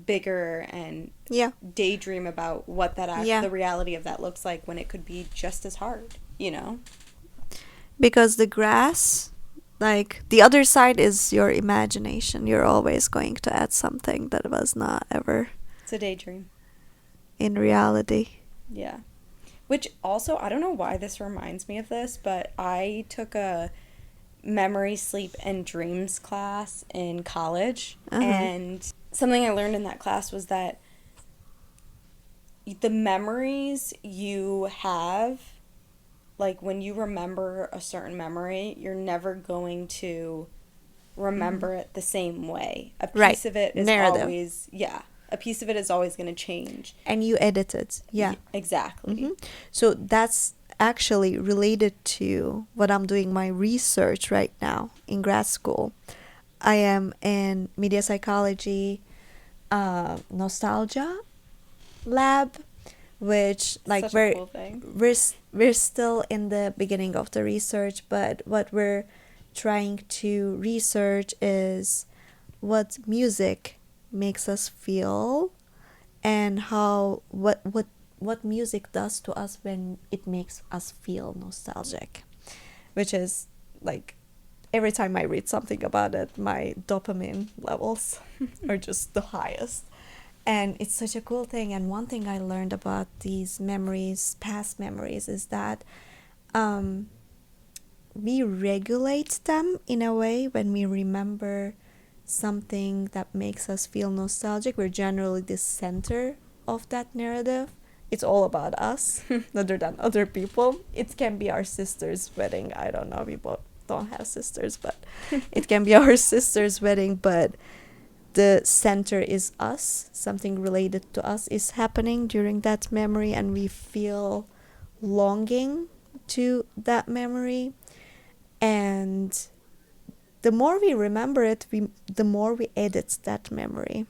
bigger and daydream about what that the reality of that looks like, when it could be just as hard, Because the grass, like, the other side is your imagination. You're always going to add something that was not ever... It's a daydream. In reality. Yeah. Which also, I don't know why this reminds me of this, but I took a memory, sleep, and dreams class in college. And something I learned in that class was that the memories you have, like when you remember a certain memory, you're never going to remember it the same way. A piece of it is always, a piece of it is always going to change. And you edit it. Yeah. Exactly. So that's actually related to what I'm doing my research right now in grad school. I am in media psychology nostalgia lab, which like Such a cool thing. we're still in the beginning of the research, but what we're trying to research is what music makes us feel, and how what music does to us when it makes us feel nostalgic, which is like every time I read something about it, my dopamine levels are just the highest. And it's such a cool thing. And one thing I learned about these memories, past memories, is that we regulate them in a way when we remember something that makes us feel nostalgic. We're generally the center of that narrative. It's all about us rather than other people. It can be our sister's wedding. I don't know, we both don't have sisters, but it can be our sister's wedding, but the center is us. Something related to us is happening during that memory, and we feel longing to that memory. And the more we remember it, the more we edit that memory.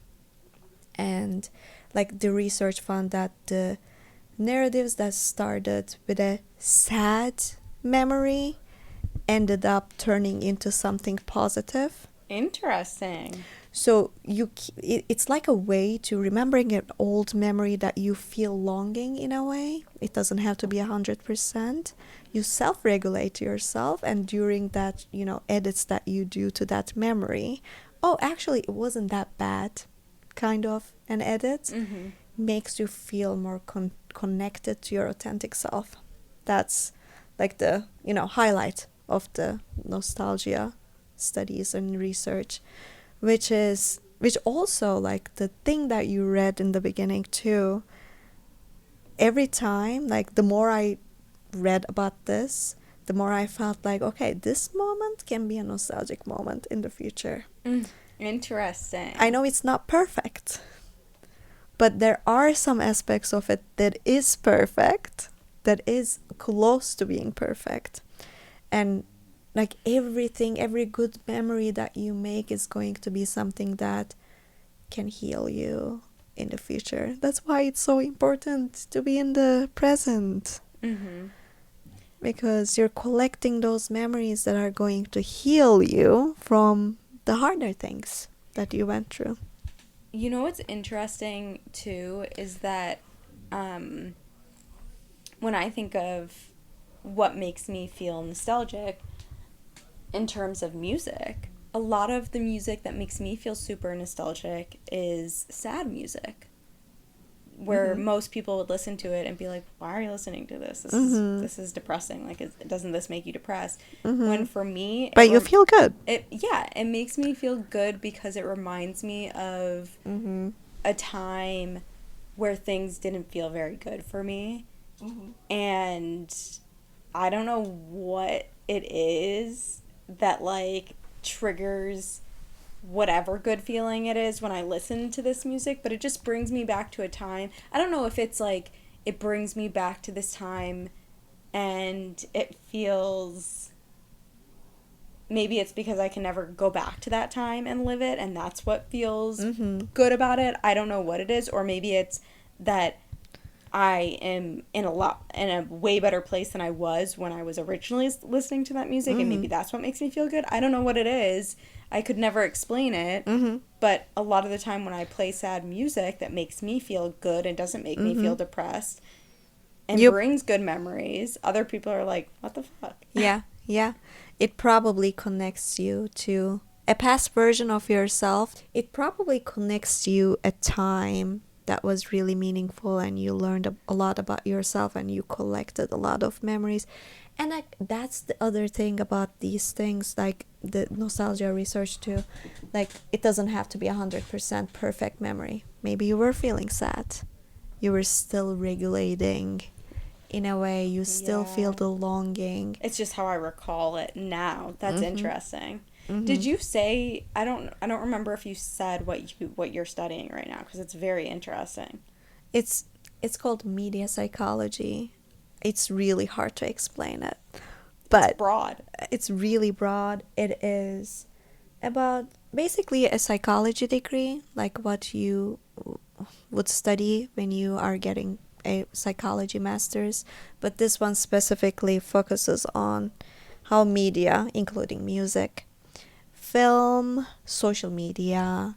And like the research found that the narratives that started with a sad memory ended up turning into something positive. Interesting. So it's like a way to remembering an old memory that you feel longing in a way. It doesn't have to be 100%. You self-regulate yourself, and during that, edits that you do to that memory, oh, actually, it wasn't that bad, kind of an edit, makes you feel more connected to your authentic self. That's like the, highlight of the nostalgia studies and research. Which also, like the thing that you read in the beginning too, every time, like the more I read about this, the more I felt like, okay, this moment can be a nostalgic moment in the future. Interesting. I know it's not perfect, but there are some aspects of it that is perfect, that is close to being perfect. And like everything, every good memory that you make is going to be something that can heal you in the future. That's why it's so important to be in the present. Because you're collecting those memories that are going to heal you from the harder things that you went through. You know what's interesting too is that when I think of what makes me feel nostalgic, in terms of music, a lot of the music that makes me feel super nostalgic is sad music, where most people would listen to it and be like, why are you listening to this? This is depressing. Like, doesn't this make you depressed? When for me... But you feel good. It makes me feel good because it reminds me of a time where things didn't feel very good for me. And I don't know what it is that like triggers whatever good feeling it is when I listen to this music, but it just brings me back to a time. I don't know if it's like it brings me back to this time and it feels, maybe it's because I can never go back to that time and live it, and that's what feels good about it. I don't know what it is, or maybe it's that I am in a way better place than I was when I was originally listening to that music, and maybe that's what makes me feel good. I don't know what it is. I could never explain it, but a lot of the time when I play sad music that makes me feel good and doesn't make me feel depressed and brings good memories, other people are like, what the fuck? Yeah. It probably connects you to a past version of yourself. It probably connects you a time that was really meaningful, and you learned a lot about yourself, and you collected a lot of memories. And like that's the other thing about these things, like the nostalgia research too. Like it doesn't have to be 100% perfect memory. Maybe you were feeling sad, you were still regulating in a way, you still feel the longing. It's just how I recall it now. That's interesting. Did you say, I don't remember if you said what you're studying right now, because it's very interesting. It's called media psychology. It's really hard to explain it, but it's broad. It's really broad. It is about basically a psychology degree, like what you would study when you are getting a psychology master's, but this one specifically focuses on how media, including music, film, social media,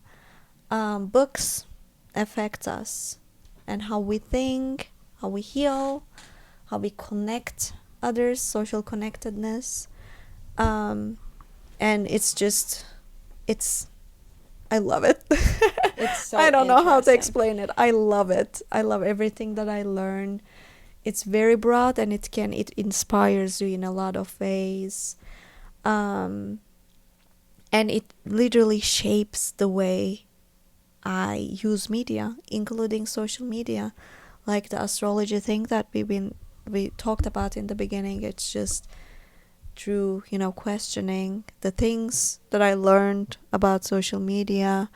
books affect us, and how we think, how we heal, how we connect others, social connectedness. And it's I love it. It's so I don't know how to interesting. explain it. I love it. I love everything that I learn. It's very broad, and it inspires you in a lot of ways. And it literally shapes the way I use media, including social media, like the astrology thing that we talked about in the beginning. It's just through, questioning the things that I learned about social media,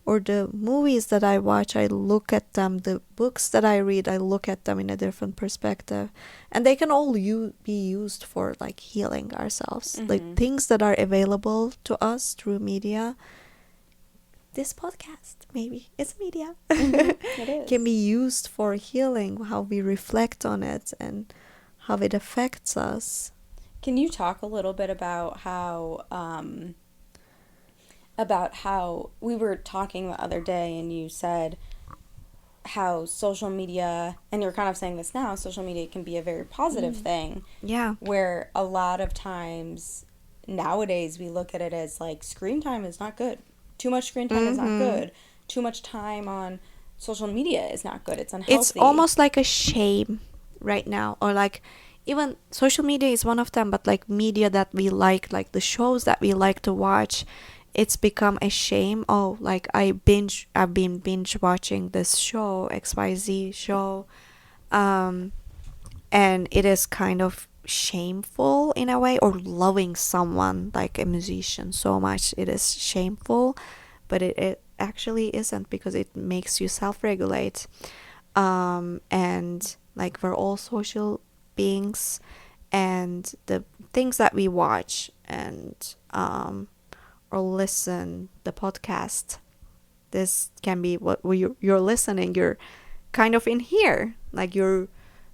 or the movies that I watch. I look at them, the books that I read, I look at them in a different perspective, and they can all be used for like healing ourselves. Like things that are available to us through media. This podcast, maybe it's media, It is. can be used for healing, how we reflect on it and how it affects us. Can you talk a little bit about how we were talking the other day, and you said how social media, and you're kind of saying this now, social media can be a very positive thing. Yeah. Where a lot of times nowadays we look at it as like screen time is not good. Too much screen time is not good. Too much time on social media is not good. It's unhealthy. It's almost like a shame right now, or like even social media is one of them, but like media that we like the shows that we like to watch, it's become a shame. Oh, like I've been binge watching this show, XYZ show, and it is kind of shameful in a way, or loving someone like a musician so much, it is shameful, but it actually isn't, because it makes you self-regulate. And like we're all social beings, and the things that we watch and or listen, the podcast, this can be what you're listening, you're kind of in here, like you're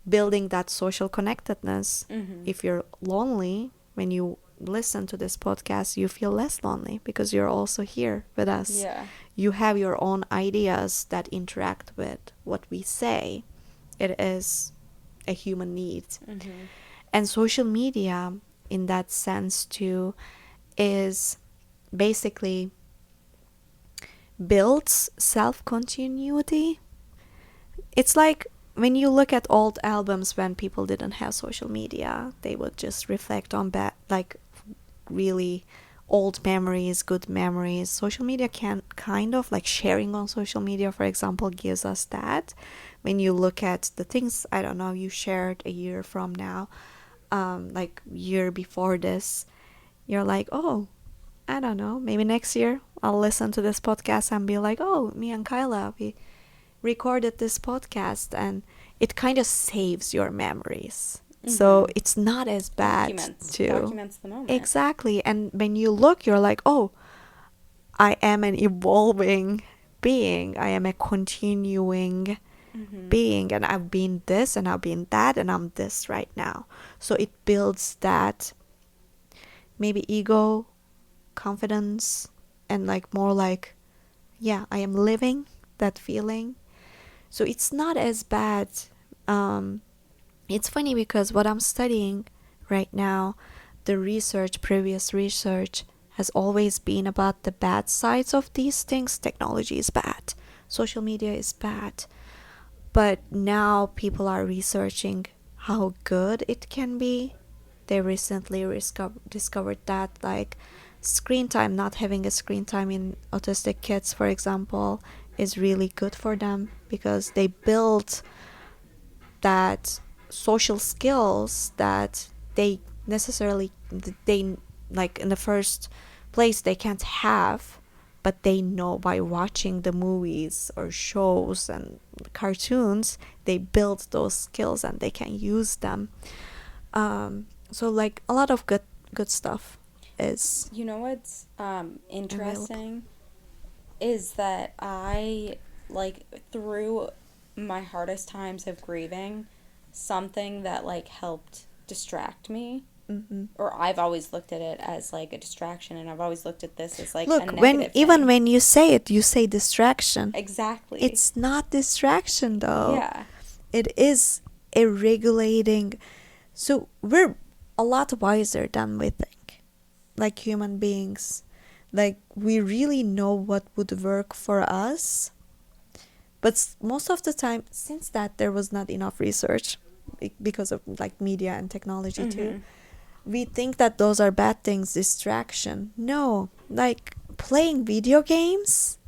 building that social connectedness. If you're lonely, when you listen to this podcast, you feel less lonely because you're also here with us. Yeah. You have your own ideas that interact with what we say. It is a human need. And social media, in that sense too, is basically builds self-continuity. It's like when you look at old albums when people didn't have social media, they would just reflect on like really old memories, good memories. Social media can kind of like sharing on social media, for example, gives us that. When you look at the things, I don't know, you shared a year from now, like year before this, you're like, oh, I don't know, maybe next year I'll listen to this podcast and be like, oh, me and Kyla, we recorded this podcast, and it kind of saves your memories. So it's not as bad Documents the moment. Exactly. And when you look, you're like, oh, I am an evolving being. I am a continuing being, and I've been this and I've been that, and I'm this right now. So it builds that maybe ego, confidence, and like more like, yeah, I am living that feeling. So it's not as bad. It's funny because what I'm studying right now, the previous research has always been about the bad sides of these things. Technology is bad. Social media is bad. But now people are researching how good it can be. They recently discovered that like screen time, not having a screen time in autistic kids, for example, is really good for them, because they build that social skills that they like in the first place they can't have, but they know by watching the movies or shows and cartoons, they build those skills and they can use them. So like a lot of good stuff is, you know what's interesting is that I, like, through my hardest times of grieving, something that like helped distract me or I've always looked at it as like a distraction, and I've always looked at this as like a Look, negative even thing. when you say it, you say distraction. Exactly. It's not distraction though. Yeah. It is a regulating. So we're a lot wiser than we think. Like human beings. Like we really know what would work for us. But most of the time, since that there was not enough research because of like media and technology too, we think that those are bad things, distraction. No, like playing video games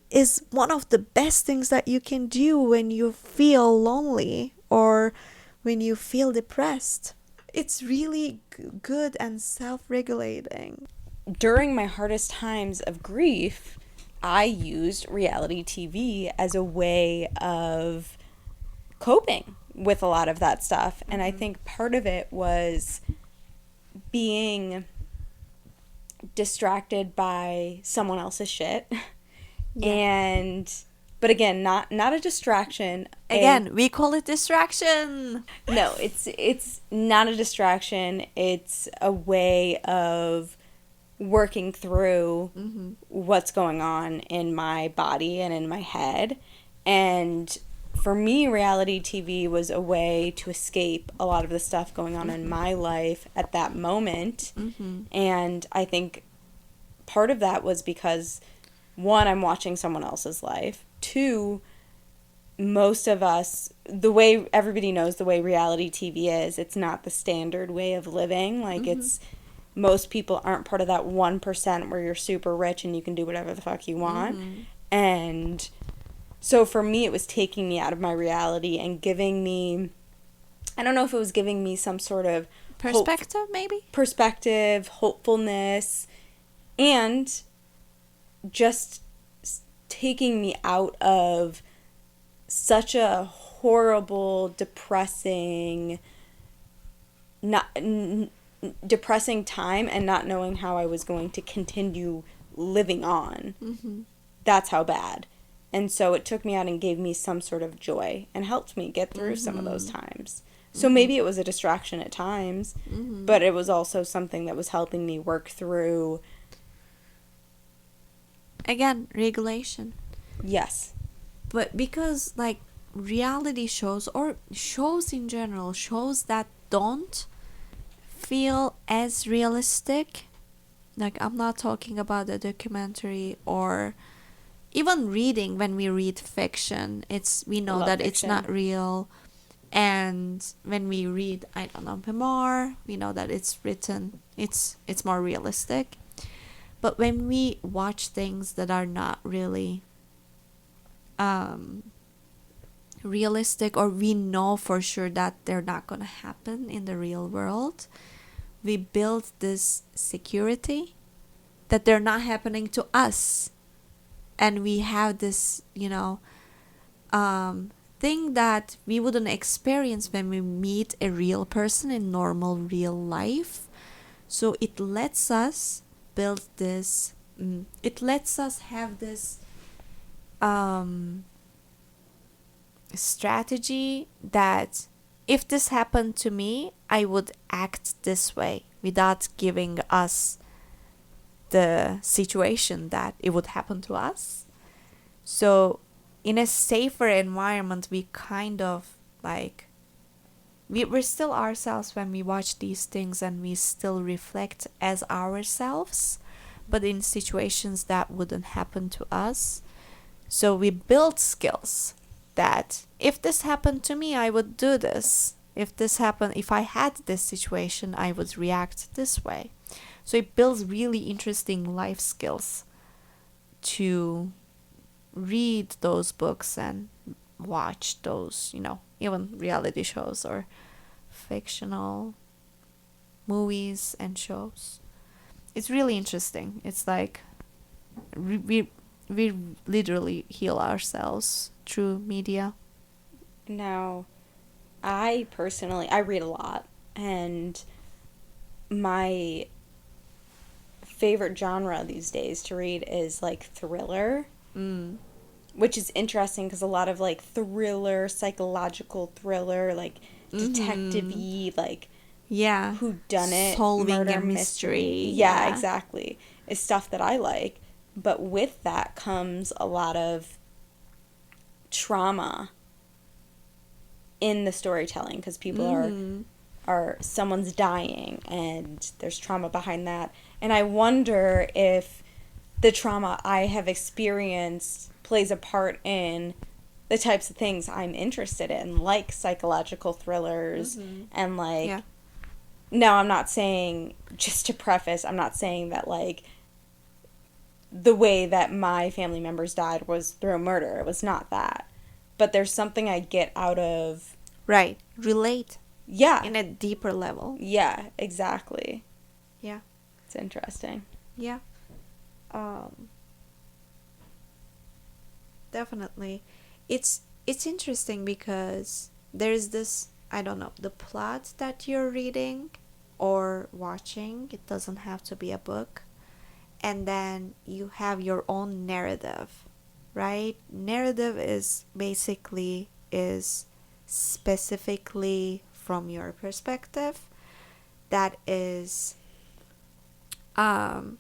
is one of the best things that you can do when you feel lonely or when you feel depressed. It's really good and self-regulating. During my hardest times of grief, I used reality TV as a way of coping with a lot of that stuff. And I think part of it was being distracted by someone else's shit. Yeah. And but again, not a distraction. Again, we call it distraction. No, it's not a distraction. It's a way of working through what's going on in my body and in my head. And for me, reality TV was a way to escape a lot of the stuff going on in my life at that moment. And I think part of that was because, one, I'm watching someone else's life. Two, most of us, the way everybody knows the way reality TV is, it's not the standard way of living. Like it's, most people aren't part of that 1% where you're super rich and you can do whatever the fuck you want. And so for me, it was taking me out of my reality and giving me, I don't know if it was giving me some sort of Perspective, maybe? perspective, hopefulness, and just taking me out of such a horrible, depressing, depressing time and not knowing how I was going to continue living on. That's how bad. And so it took me out and gave me some sort of joy and helped me get through some of those times. So maybe it was a distraction at times, but it was also something that was helping me work through. Again, regulation. Yes. But because like reality shows or shows in general, shows that don't feel as realistic, like I'm not talking about a documentary or even reading. When we read fiction, we know that fiction. it's not real. And when we read, I don't know, memoir, we know that it's written, it's more realistic. But when we watch things that are not really realistic, or we know for sure that they're not going to happen in the real world, we build this security that they're not happening to us. And we have this, thing that we wouldn't experience when we meet a real person in normal real life. So it lets us build this, it lets us have this strategy that if this happened to me, I would act this way without giving us the situation that it would happen to us. So in a safer environment, we kind of like, we're still ourselves when we watch these things, and we still reflect as ourselves, but in situations that wouldn't happen to us. So we build skills that if this happened to me, I would do this. If I had this situation, I would react this way. So it builds really interesting life skills to read those books and watch those, even reality shows or fictional movies and shows. It's really interesting. It's like we literally heal ourselves through media. Now, I read a lot, and my favorite genre these days to read is like thriller, which is interesting because a lot of like thriller, psychological thriller, like detective-y, like Yeah. whodunit Solving murder a mystery. mystery. Yeah, exactly. Is stuff that I like. But with that comes a lot of trauma in the storytelling because people are someone's dying and there's trauma behind that. And I wonder if the trauma I have experienced plays a part in the types of things I'm interested in, like psychological thrillers and like Yeah. no, I'm not saying, just to preface, I'm not saying that like the way that my family members died was through murder. It was not that. But there's something I get out of Right. Relate yeah. in a deeper level. Yeah, exactly. Yeah. It's interesting. Yeah. Um Definitely. It's interesting because there's this, I don't know, the plot that you're reading or watching, it doesn't have to be a book. And then you have your own narrative, right? Narrative is basically is specifically from your perspective that is um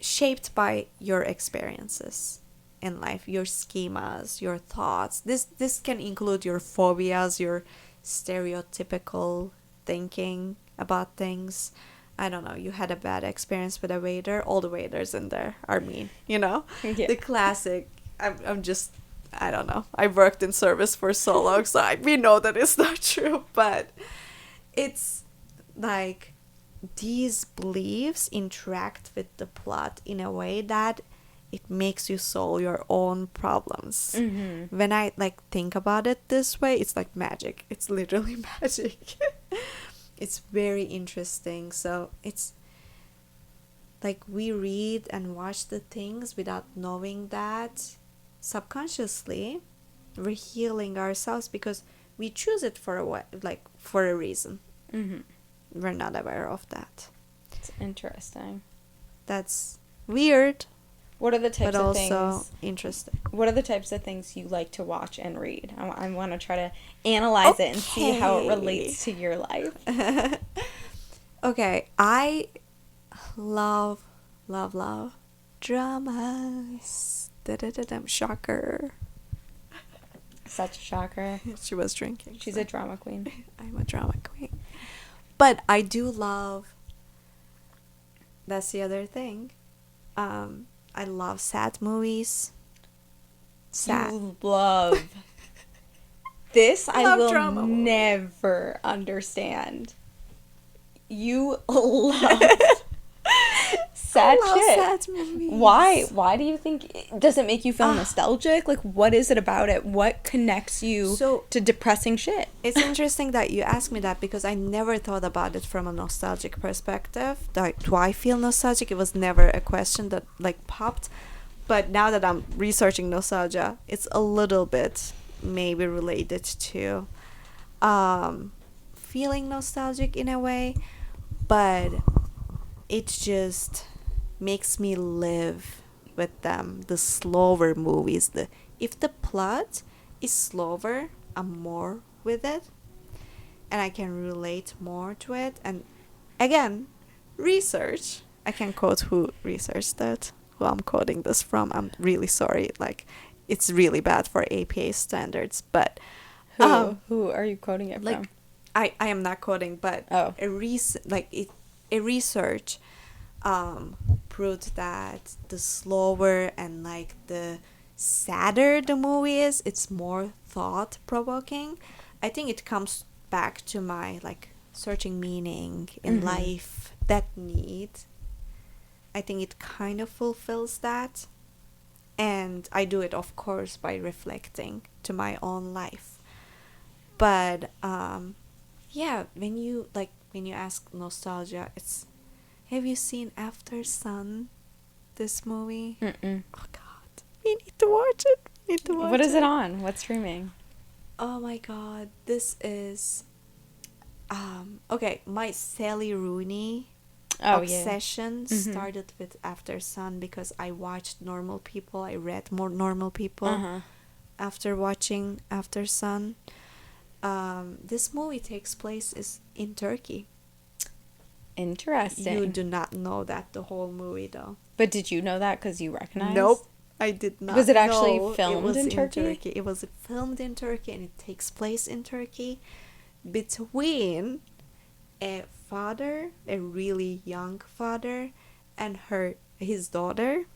shaped by your experiences in life, your schemas, your thoughts. This can include your phobias, your stereotypical thinking about things. I don't know, you had a bad experience with a waiter, all the waiters in there are mean, you know? Yeah. The classic, I'm just, I don't know. I worked in service for so long, so we know that it's not true, but it's like these beliefs interact with the plot in a way that it makes you solve your own problems. When I like think about it this way, it's like magic. It's literally magic. It's very interesting. So it's like we read and watch the things without knowing that subconsciously we're healing ourselves because we choose it for a way, like for a reason. We're not aware of that. It's interesting. That's weird, What are the types but of also things? interesting. What are the types of things you like to watch and read? I want to try to analyze it and see how it relates to your life. Okay, I love dramas. Da-da-da-dum. Shocker. Such a shocker. She was drinking. She's so a drama queen. I'm a drama queen. But I do love, that's the other thing. I love sad movies. Sad. You love this. I Love will drama movies. never understand. You love sad I love shit. sad movies. Why? Why do you think? Does it make you feel nostalgic? Like, what is it about it? What connects you to depressing shit? It's interesting that you asked me that because I never thought about it from a nostalgic perspective. Like, do I feel nostalgic? It was never a question that like popped. But now that I'm researching nostalgia, it's a little bit maybe related to feeling nostalgic in a way, but it just makes me live with them. The slower movies, if the plot is slower, I'm more with it and I can relate more to it. And again, research, I can quote who researched that, who I'm quoting this from. I'm really sorry, like it's really bad for APA standards, but Who are you quoting it like from? I am not quoting, but a research proved that the slower and like the sadder the movie is, it's more thought provoking. I think it comes back to my like searching meaning in life, that need. I think it kind of fulfills that, and I do it of course by reflecting to my own life. But yeah, when you ask nostalgia, it's, have you seen After Sun, this movie? Mm-mm. Oh god, we need to watch it. What is it on? What's streaming? Oh my god, this is okay, my Sally Rooney obsession started with After Sun because I watched Normal People. I read more Normal People after watching After Sun. This movie takes place is in Turkey. Interesting. You do not know that the whole movie, though. But did you know that because you recognized? Nope, I did not. Was it actually know filmed it was in Turkey? It was filmed in Turkey, and it takes place in Turkey between a father, a really young father, and his daughter,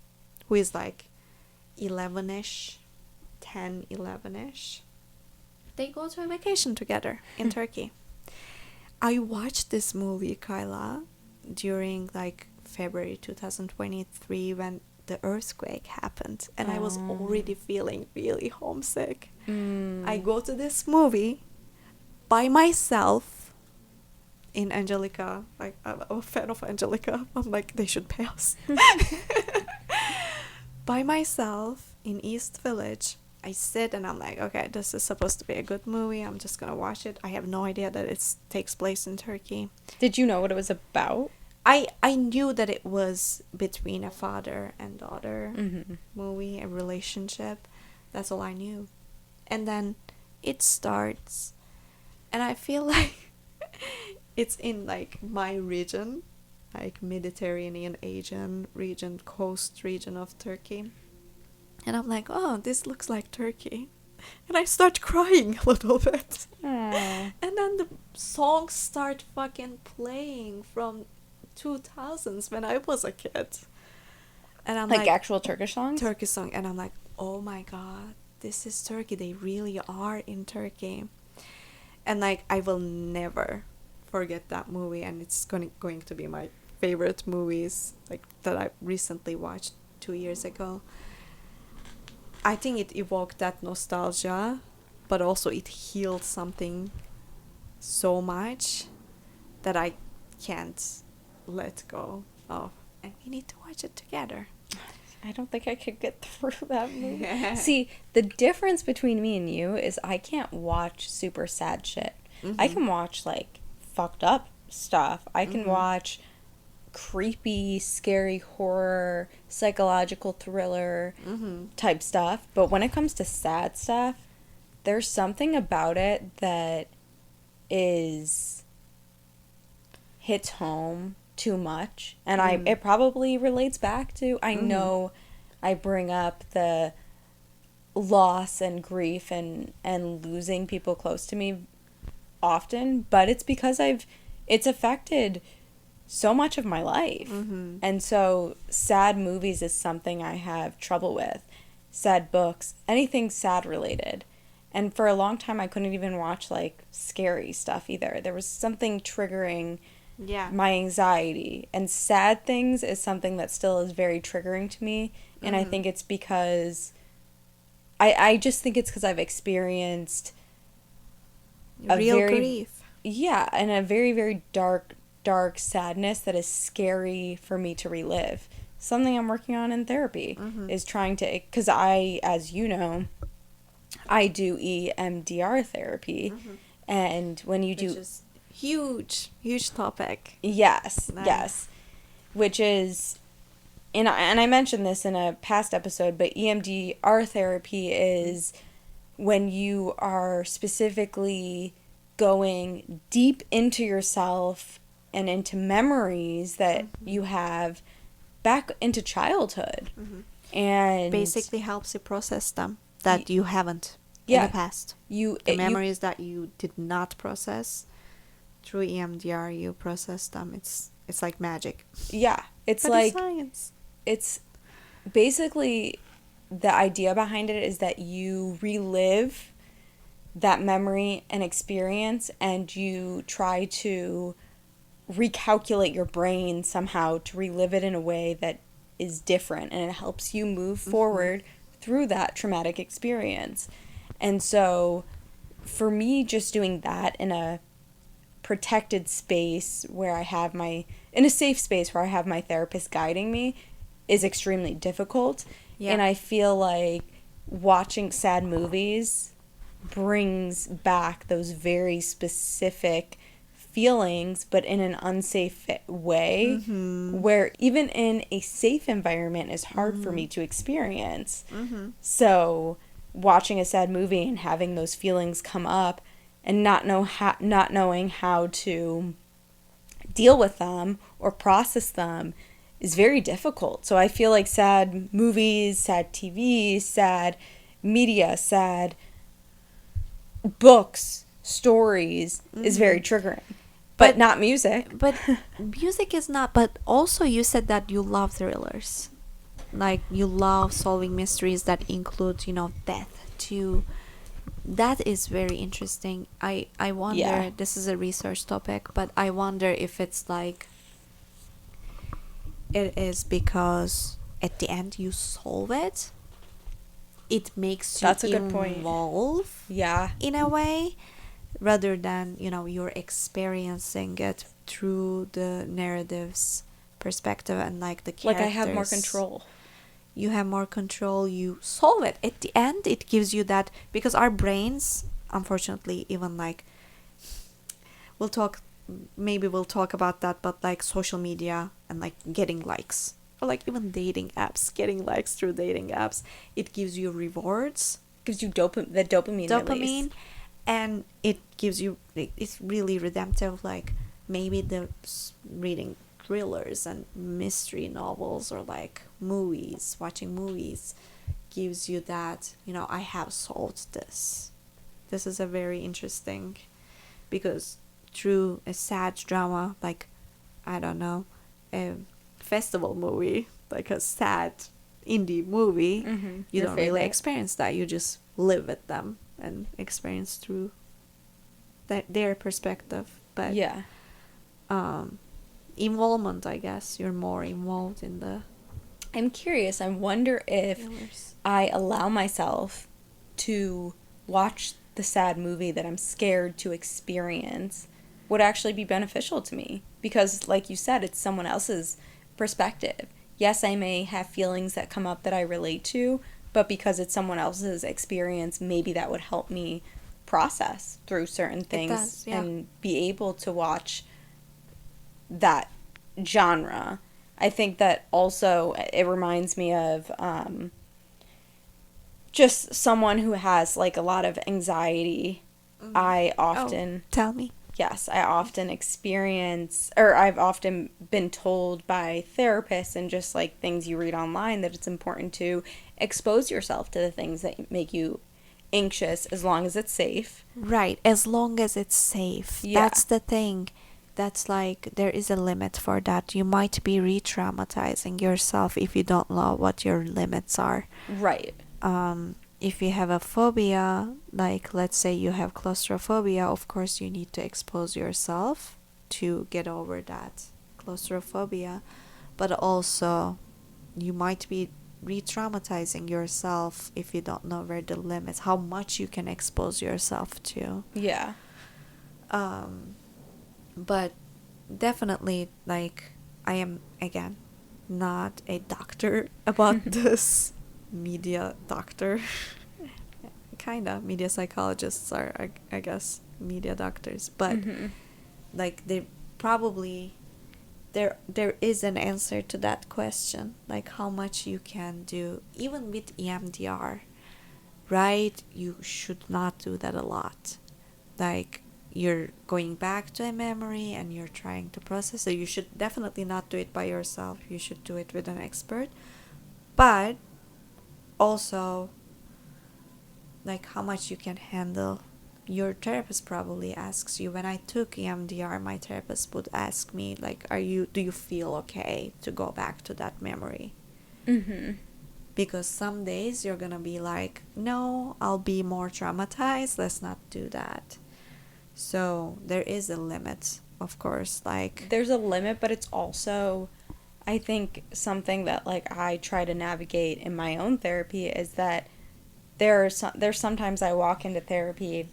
who is like 11ish, 10, 11ish. They go to a vacation together in Turkey. I watched this movie, Kyla, during like February 2023 when the earthquake happened, and I was already feeling really homesick. I go to this movie by myself in Angelica. Like, I'm a fan of Angelica. I'm like, they should pay us. By myself in East Village. I sit and I'm like, okay, this is supposed to be a good movie. I'm just gonna watch it. I have no idea that it takes place in Turkey. Did you know what it was about? I knew that it was between a father and daughter movie, a relationship. That's all I knew. And then it starts, and I feel like it's in like my region, like Mediterranean Asian region, coast region of Turkey. And I'm like, oh, this looks like Turkey. And I start crying a little bit. Aww. And then the songs start fucking playing from 2000s when I was a kid. And I'm like actual Turkish songs? Turkish song. And I'm like, oh my God, this is Turkey. They really are in Turkey. And like, I will never forget that movie. And it's going to be my favorite movies like that I recently watched 2 years ago. I think it evoked that nostalgia, but also it healed something so much that I can't let go of. And we need to watch it together. I don't think I could get through that movie. See, the difference between me and you is I can't watch super sad shit. I can watch, like, fucked up stuff. I can watch creepy, scary horror, psychological thriller type stuff. But when it comes to sad stuff, there's something about it that hits home too much. And it probably relates back to, I know I bring up the loss and grief and losing people close to me often, but it's because it's affected so much of my life. And so sad movies is something I have trouble with. Sad books, anything sad related. And for a long time I couldn't even watch like scary stuff either. There was something triggering my anxiety, and sad things is something that still is very triggering to me. And I think it's because I just think it's because I've experienced real grief. Yeah, and a very, very dark sadness that is scary for me to relive. Something I'm working on in therapy is trying to, because as you know, I do EMDR therapy, and when you do, which is huge topic. Yes, which is, and I mentioned this in a past episode, but EMDR therapy is when you are specifically going deep into yourself and into memories that you have back into childhood. And basically helps you process them that you haven't in the past. Memories that you did not process through EMDR, you process them. It's like magic. Yeah, it's but like it's science. It's basically, the idea behind it is that you relive that memory and experience, and you try to recalculate your brain somehow to relive it in a way that is different, and it helps you move forward through that traumatic experience. And so for me, just doing that in a protected space where I have in a safe space where I have my therapist guiding me is extremely difficult. And I feel like watching sad movies brings back those very specific feelings, but in an unsafe way, where even in a safe environment is hard for me to experience. So watching a sad movie and having those feelings come up and not knowing how to deal with them or process them is very difficult. So I feel like sad movies, sad TV, sad media, sad books, stories is very triggering. But not music. But music is not. But also, you said that you love thrillers. Like, you love solving mysteries that include, death too. That is very interesting. I wonder, Yeah. this is a research topic, but I wonder if it's like, it is because at the end you solve it. It makes you That's a good point. evolve Yeah. in a way, rather than, you're experiencing it through the narrative's perspective and like the characters. Like I have more control. You have more control, you solve it. At the end, it gives you that, because our brains, unfortunately, even like, we'll talk about that, but like social media and like getting likes, or like even dating apps, getting likes through dating apps, it gives you rewards, Gives you the dopamine release. and it gives you, it's really redemptive. Like, maybe the reading thrillers and mystery novels, or like watching movies, gives you that, I have solved this. This is a very interesting, because through a sad drama, like, I don't know, a festival movie, like a sad indie movie, you Your don't favorite. really experience that. You just live with them and experience through their perspective. But Yeah. involvement, I guess you're more involved in the I'm curious. I wonder if thrillers. I allow myself to watch the sad movie that I'm scared to experience would actually be beneficial to me. Because, like you said, it's someone else's perspective. Yes, I may have feelings that come up that I relate to, but because it's someone else's experience, maybe that would help me process through certain things does, yeah. and be able to watch that genre. I think that also it reminds me of just someone who has like a lot of anxiety. I often Tell me. Yes, I often experience, or I've often been told by therapists and just like things you read online, that it's important to expose yourself to the things that make you anxious as long as it's safe. Right, as long as it's safe. Yeah. That's the thing. That's like, there is a limit for that. You might be re-traumatizing yourself if you don't know what your limits are. Right. If you have a phobia, like let's say you have claustrophobia, of course you need to expose yourself to get over that claustrophobia. But also, you might be re-traumatizing yourself if you don't know where the limits, how much you can expose yourself to. Yeah. But definitely, like, I am, again, not a doctor about this. Media doctor. Kinda. Media psychologists are, I guess, media doctors. But, like, they probably... There is an answer to that question. Like, how much you can do. Even with EMDR, right? You should not do that a lot. Like, you're going back to a memory and you're trying to process it. You should definitely not do it by yourself. You should do it with an expert. But also, like, how much you can handle. Your therapist probably asks you. When I took EMDR, my therapist would ask me, like, do you feel okay to go back to that memory? Because some days you're gonna be like, no, I'll be more traumatized, let's not do that. So there is a limit, of course. Like, There's a limit, but it's also, I think, something that like I try to navigate in my own therapy is that there's sometimes I walk into therapy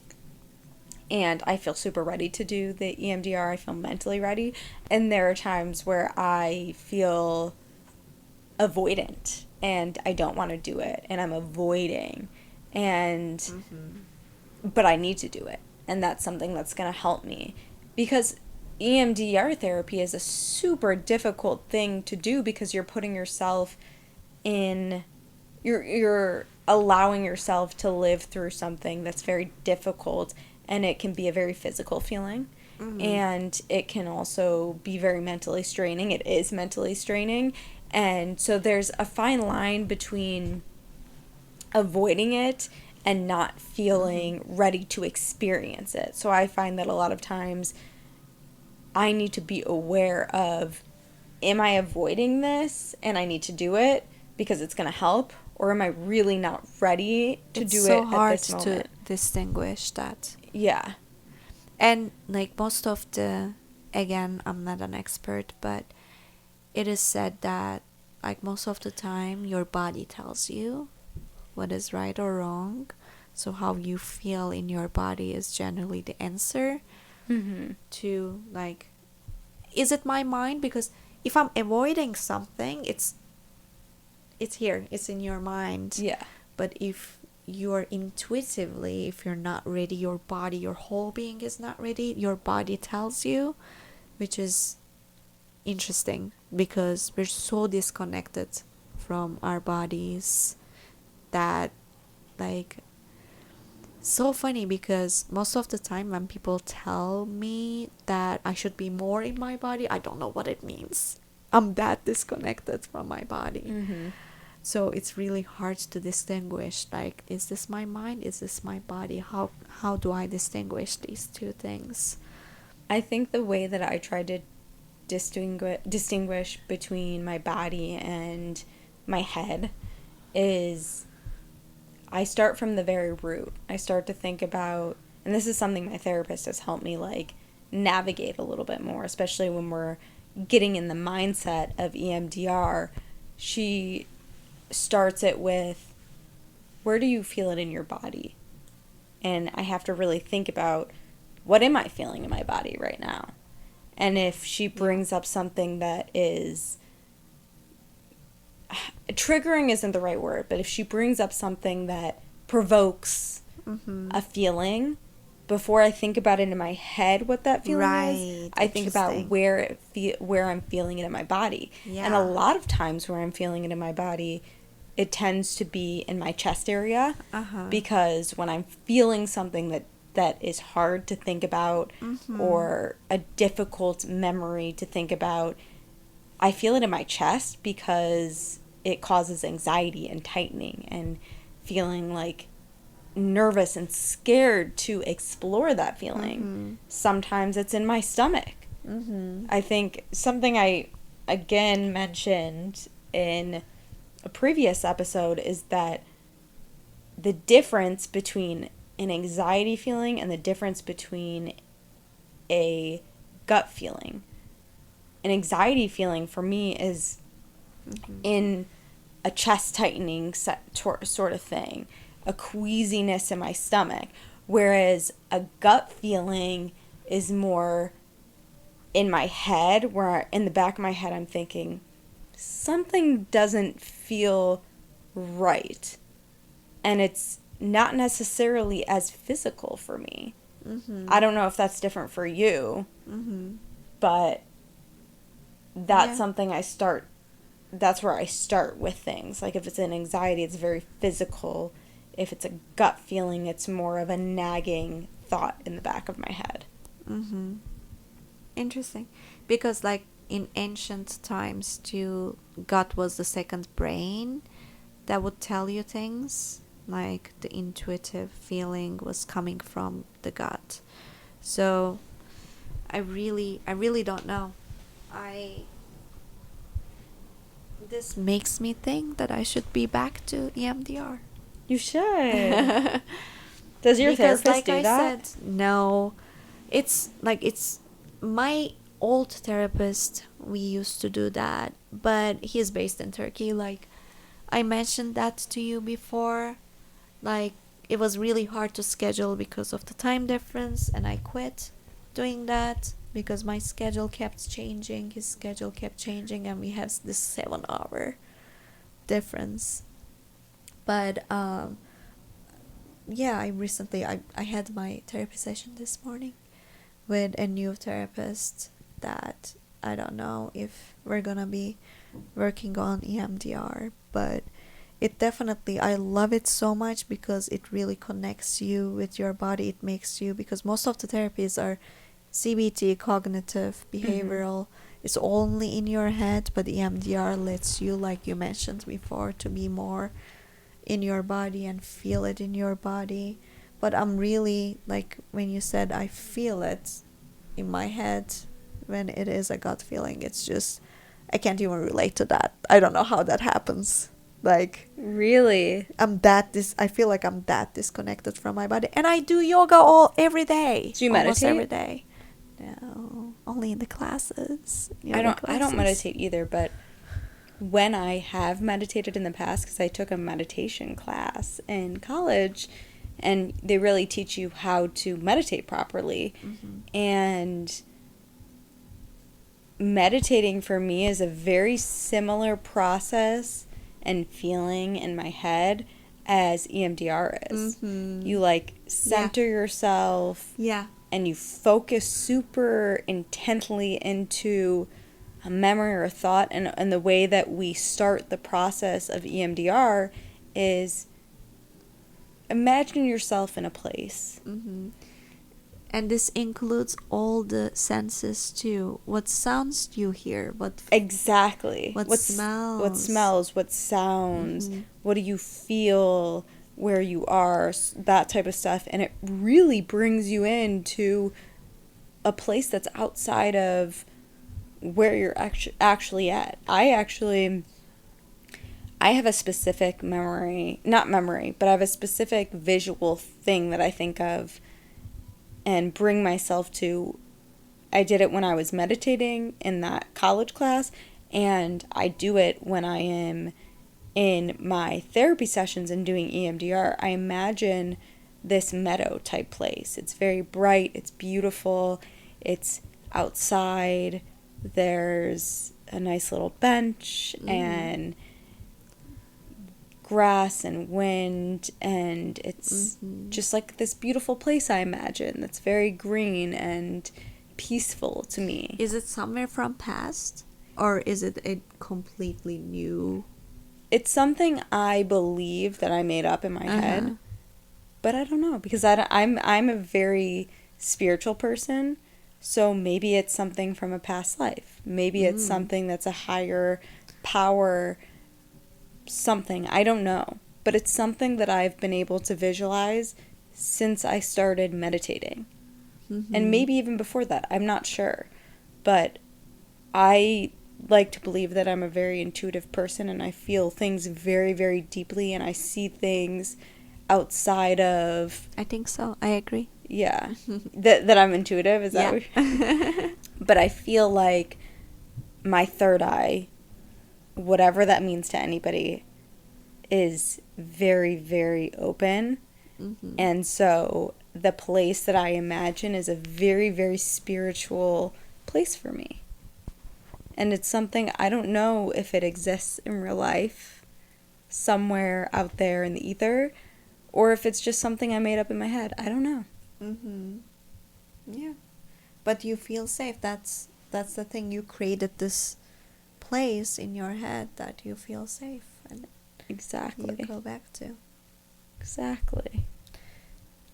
and I feel super ready to do the EMDR. I feel mentally ready, and there are times where I feel avoidant and I don't want to do it and I'm avoiding, and but I need to do it, and that's something that's going to help me, because EMDR therapy is a super difficult thing to do because you're putting yourself in, you're allowing yourself to live through something that's very difficult and it can be a very physical feeling. Mm-hmm. And it can also be very mentally straining. It is mentally straining. And so there's a fine line between avoiding it and not feeling ready to experience it. So I find that a lot of times I need to be aware of, am I avoiding this and I need to do it because it's going to help, or am I really not ready to do it at this moment? It's so hard to distinguish that. Yeah. And like most of the, again, I'm not an expert, but it is said that like most of the time your body tells you what is right or wrong. So how you feel in your body is generally the answer to like, is it my mind? Because if I'm avoiding something, it's here, it's in your mind. Yeah. But if you're intuitively, if you're not ready, your body, your whole being is not ready, your body tells you, which is interesting because we're so disconnected from our bodies that, like, so funny because most of the time when people tell me that I should be more in my body, I don't know what it means. I'm that disconnected from my body. So it's really hard to distinguish, like, is this my mind, is this my body? How do I distinguish these two things? I think the way that I try to distinguish between my body and my head is I start from the very root. I start to think about, and this is something my therapist has helped me like navigate a little bit more, especially when we're getting in the mindset of EMDR. She starts it with, where do you feel it in your body? And I have to really think about, what am I feeling in my body right now? And if she brings up something that is, triggering isn't the right word, but if she brings up something that provokes a feeling, before I think about it in my head what that feeling is, I think about where I'm feeling it in my body. Yeah. And a lot of times where I'm feeling it in my body, it tends to be in my chest area, because when I'm feeling something that is hard to think about or a difficult memory to think about, I feel it in my chest because it causes anxiety and tightening and feeling like nervous and scared to explore that feeling. Sometimes it's in my stomach. I think something I again mentioned in a previous episode is that the difference between an anxiety feeling and the difference between a gut feeling. An anxiety feeling for me is in a chest tightening sort of thing, a queasiness in my stomach, whereas a gut feeling is more in my head, where in the back of my head I'm thinking, something doesn't feel right. And it's not necessarily as physical for me. I don't know if that's different for you, but that's something that's where I start with things. Like if it's an anxiety, it's very physical. If it's a gut feeling, it's more of a nagging thought in the back of my head. Interesting. Because like in ancient times too, gut was the second brain that would tell you things. Like the intuitive feeling was coming from the gut. So I really don't know. This makes me think that I should be back to EMDR. You should. Does your therapist like do I that? said, no. It's my old therapist. We used to do that, but he's based in Turkey. Like I mentioned that to you before. Like it was really hard to schedule because of the time difference, and I quit doing that because my schedule kept changing, his schedule kept changing, and we have this 7-hour difference. But yeah, I had my therapy session this morning with a new therapist that I don't know if we're gonna be working on EMDR, but It definitely, I love it so much because it really connects you with your body. It makes you, because most of the therapies are CBT, cognitive, behavioral. It's only in your head, but EMDR lets you, like you mentioned before, to be more in your body and feel it in your body. But I'm really, like when you said I feel it in my head, when it is a gut feeling, it's just, I can't even relate to that. I don't know how that happens. Like, really, I feel like I'm that disconnected from my body, and I do yoga every day. do you Almost meditate? every day. No, only in the classes. I don't meditate either, but when I have meditated in the past, because I took a meditation class in college, and they really teach you how to meditate properly. And meditating for me is a very similar process and feeling in my head as EMDR is. You like center yourself, and you focus super intently into a memory or a thought. And the way that we start the process of EMDR is imagine yourself in a place. And this includes all the senses too. What sounds do you hear? Exactly. What smells? What smells? What sounds? What do you feel? Where you are? That type of stuff. And it really brings you into a place that's outside of where you're actually at. I have a specific not memory, but I have a specific visual thing that I think of and bring myself to. I did it when I was meditating in that college class, and I do it when I am in my therapy sessions and doing EMDR. I imagine this meadow type place. It's very bright, it's beautiful, it's outside, there's a nice little bench and grass and wind, and it's just like this beautiful place, I imagine, that's very green and peaceful to me. Is it somewhere from past, or is it a completely new? It's something I believe that I made up in my head, but I don't know, because I'm a very spiritual person, so maybe it's something from a past life. Maybe it's something that's a higher power, something, I don't know, but it's something that I've been able to visualize since I started meditating. And maybe even before that, I'm not sure, but I like to believe that I'm a very intuitive person, and I feel things very, very deeply, and I see things outside of. I think so. I agree. Yeah, that I'm intuitive. Is that what? But I feel like my third eye, whatever that means to anybody, is very, very open, and so the place that I imagine is a very, very spiritual place for me. And it's something, I don't know if it exists in real life, somewhere out there in the ether, or if it's just something I made up in my head. I don't know. Yeah. But you feel safe. That's the thing. You created this place in your head that you feel safe. And exactly. you go back to. Exactly.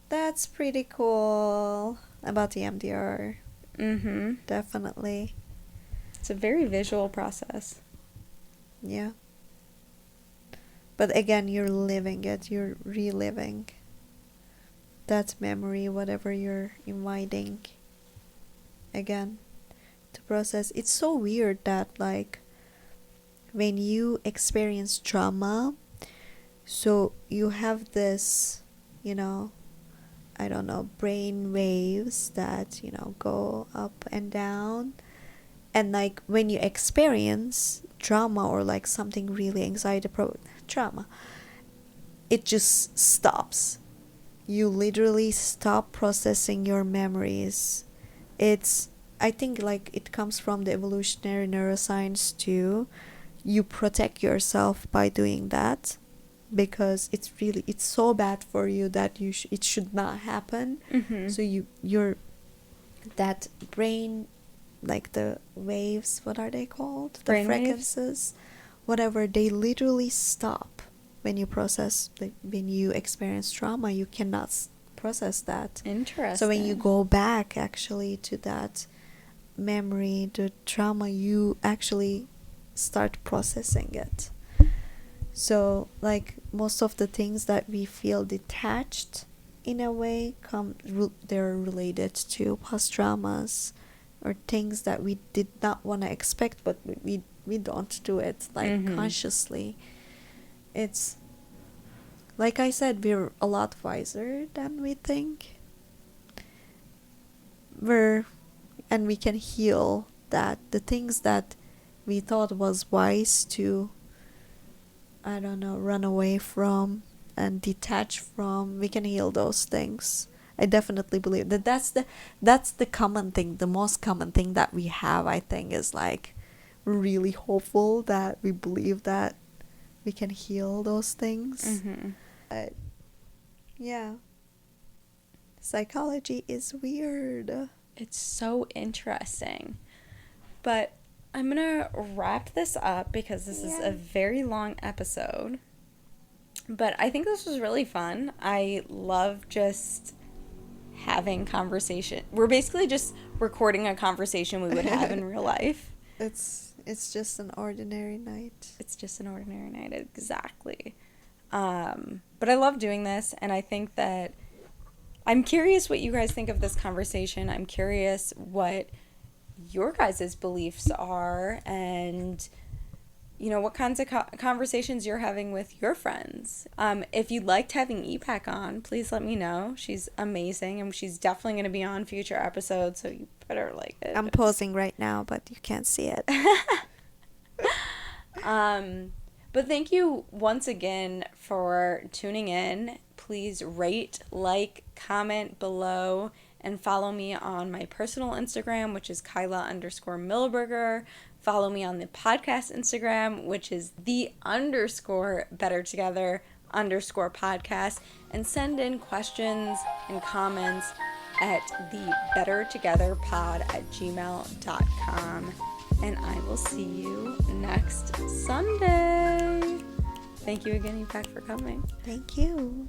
That's pretty cool about the MDR. Definitely. It's a very visual process. Yeah. But again, you're living it. You're reliving that memory, whatever you're inviting again to process. It's so weird that, like, when you experience trauma, so you have this, I don't know, brain waves that, go up and down. And like when you experience trauma or like something really trauma, it just stops. You literally stop processing your memories. I think like it comes from the evolutionary neuroscience too. You protect yourself by doing that, because it's so bad for you that it should not happen. So your that brain, like the waves, what are they called, the brain frequencies waves? Whatever, they literally stop when you experience trauma, you cannot process that. Interesting. So when you go back actually to that memory, the trauma, you actually start processing it. So like most of the things that we feel detached in a way they're related to past traumas or things that we did not want to expect, but we don't do it like consciously. It's like I said, we're a lot wiser than we think. And we can heal that. The things that we thought was wise to, I don't know, run away from and detach from, we can heal those things. I definitely believe that that's the common thing, the most common thing that we have, I think, is like we're really hopeful that we believe that we can heal those things. But yeah, psychology is weird. It's so interesting. But I'm gonna wrap this up because this is a very long episode. But I think this was really fun. I love just having conversation. We're basically just recording a conversation we would have in real life. It's just an ordinary night. It's just an ordinary night, exactly. But I love doing this, and I think that I'm curious what you guys think of this conversation. I'm curious what your guys' beliefs are, and you know what kinds of conversations you're having with your friends. If you liked having Ipek on, please let me know. She's amazing, and she's definitely going to be on future episodes, so you better like it. I'm posing right now, but you can't see it. But thank you once again for tuning in. Please rate, like, comment below, and follow me on my personal Instagram, which is Kyla_Millberger. Follow me on the podcast Instagram, which is _bettertogether_podcast. And send in questions and comments at thebettertogetherpod@gmail.com. And I will see you next Sunday. Thank you again, Ipek, for coming. Thank you.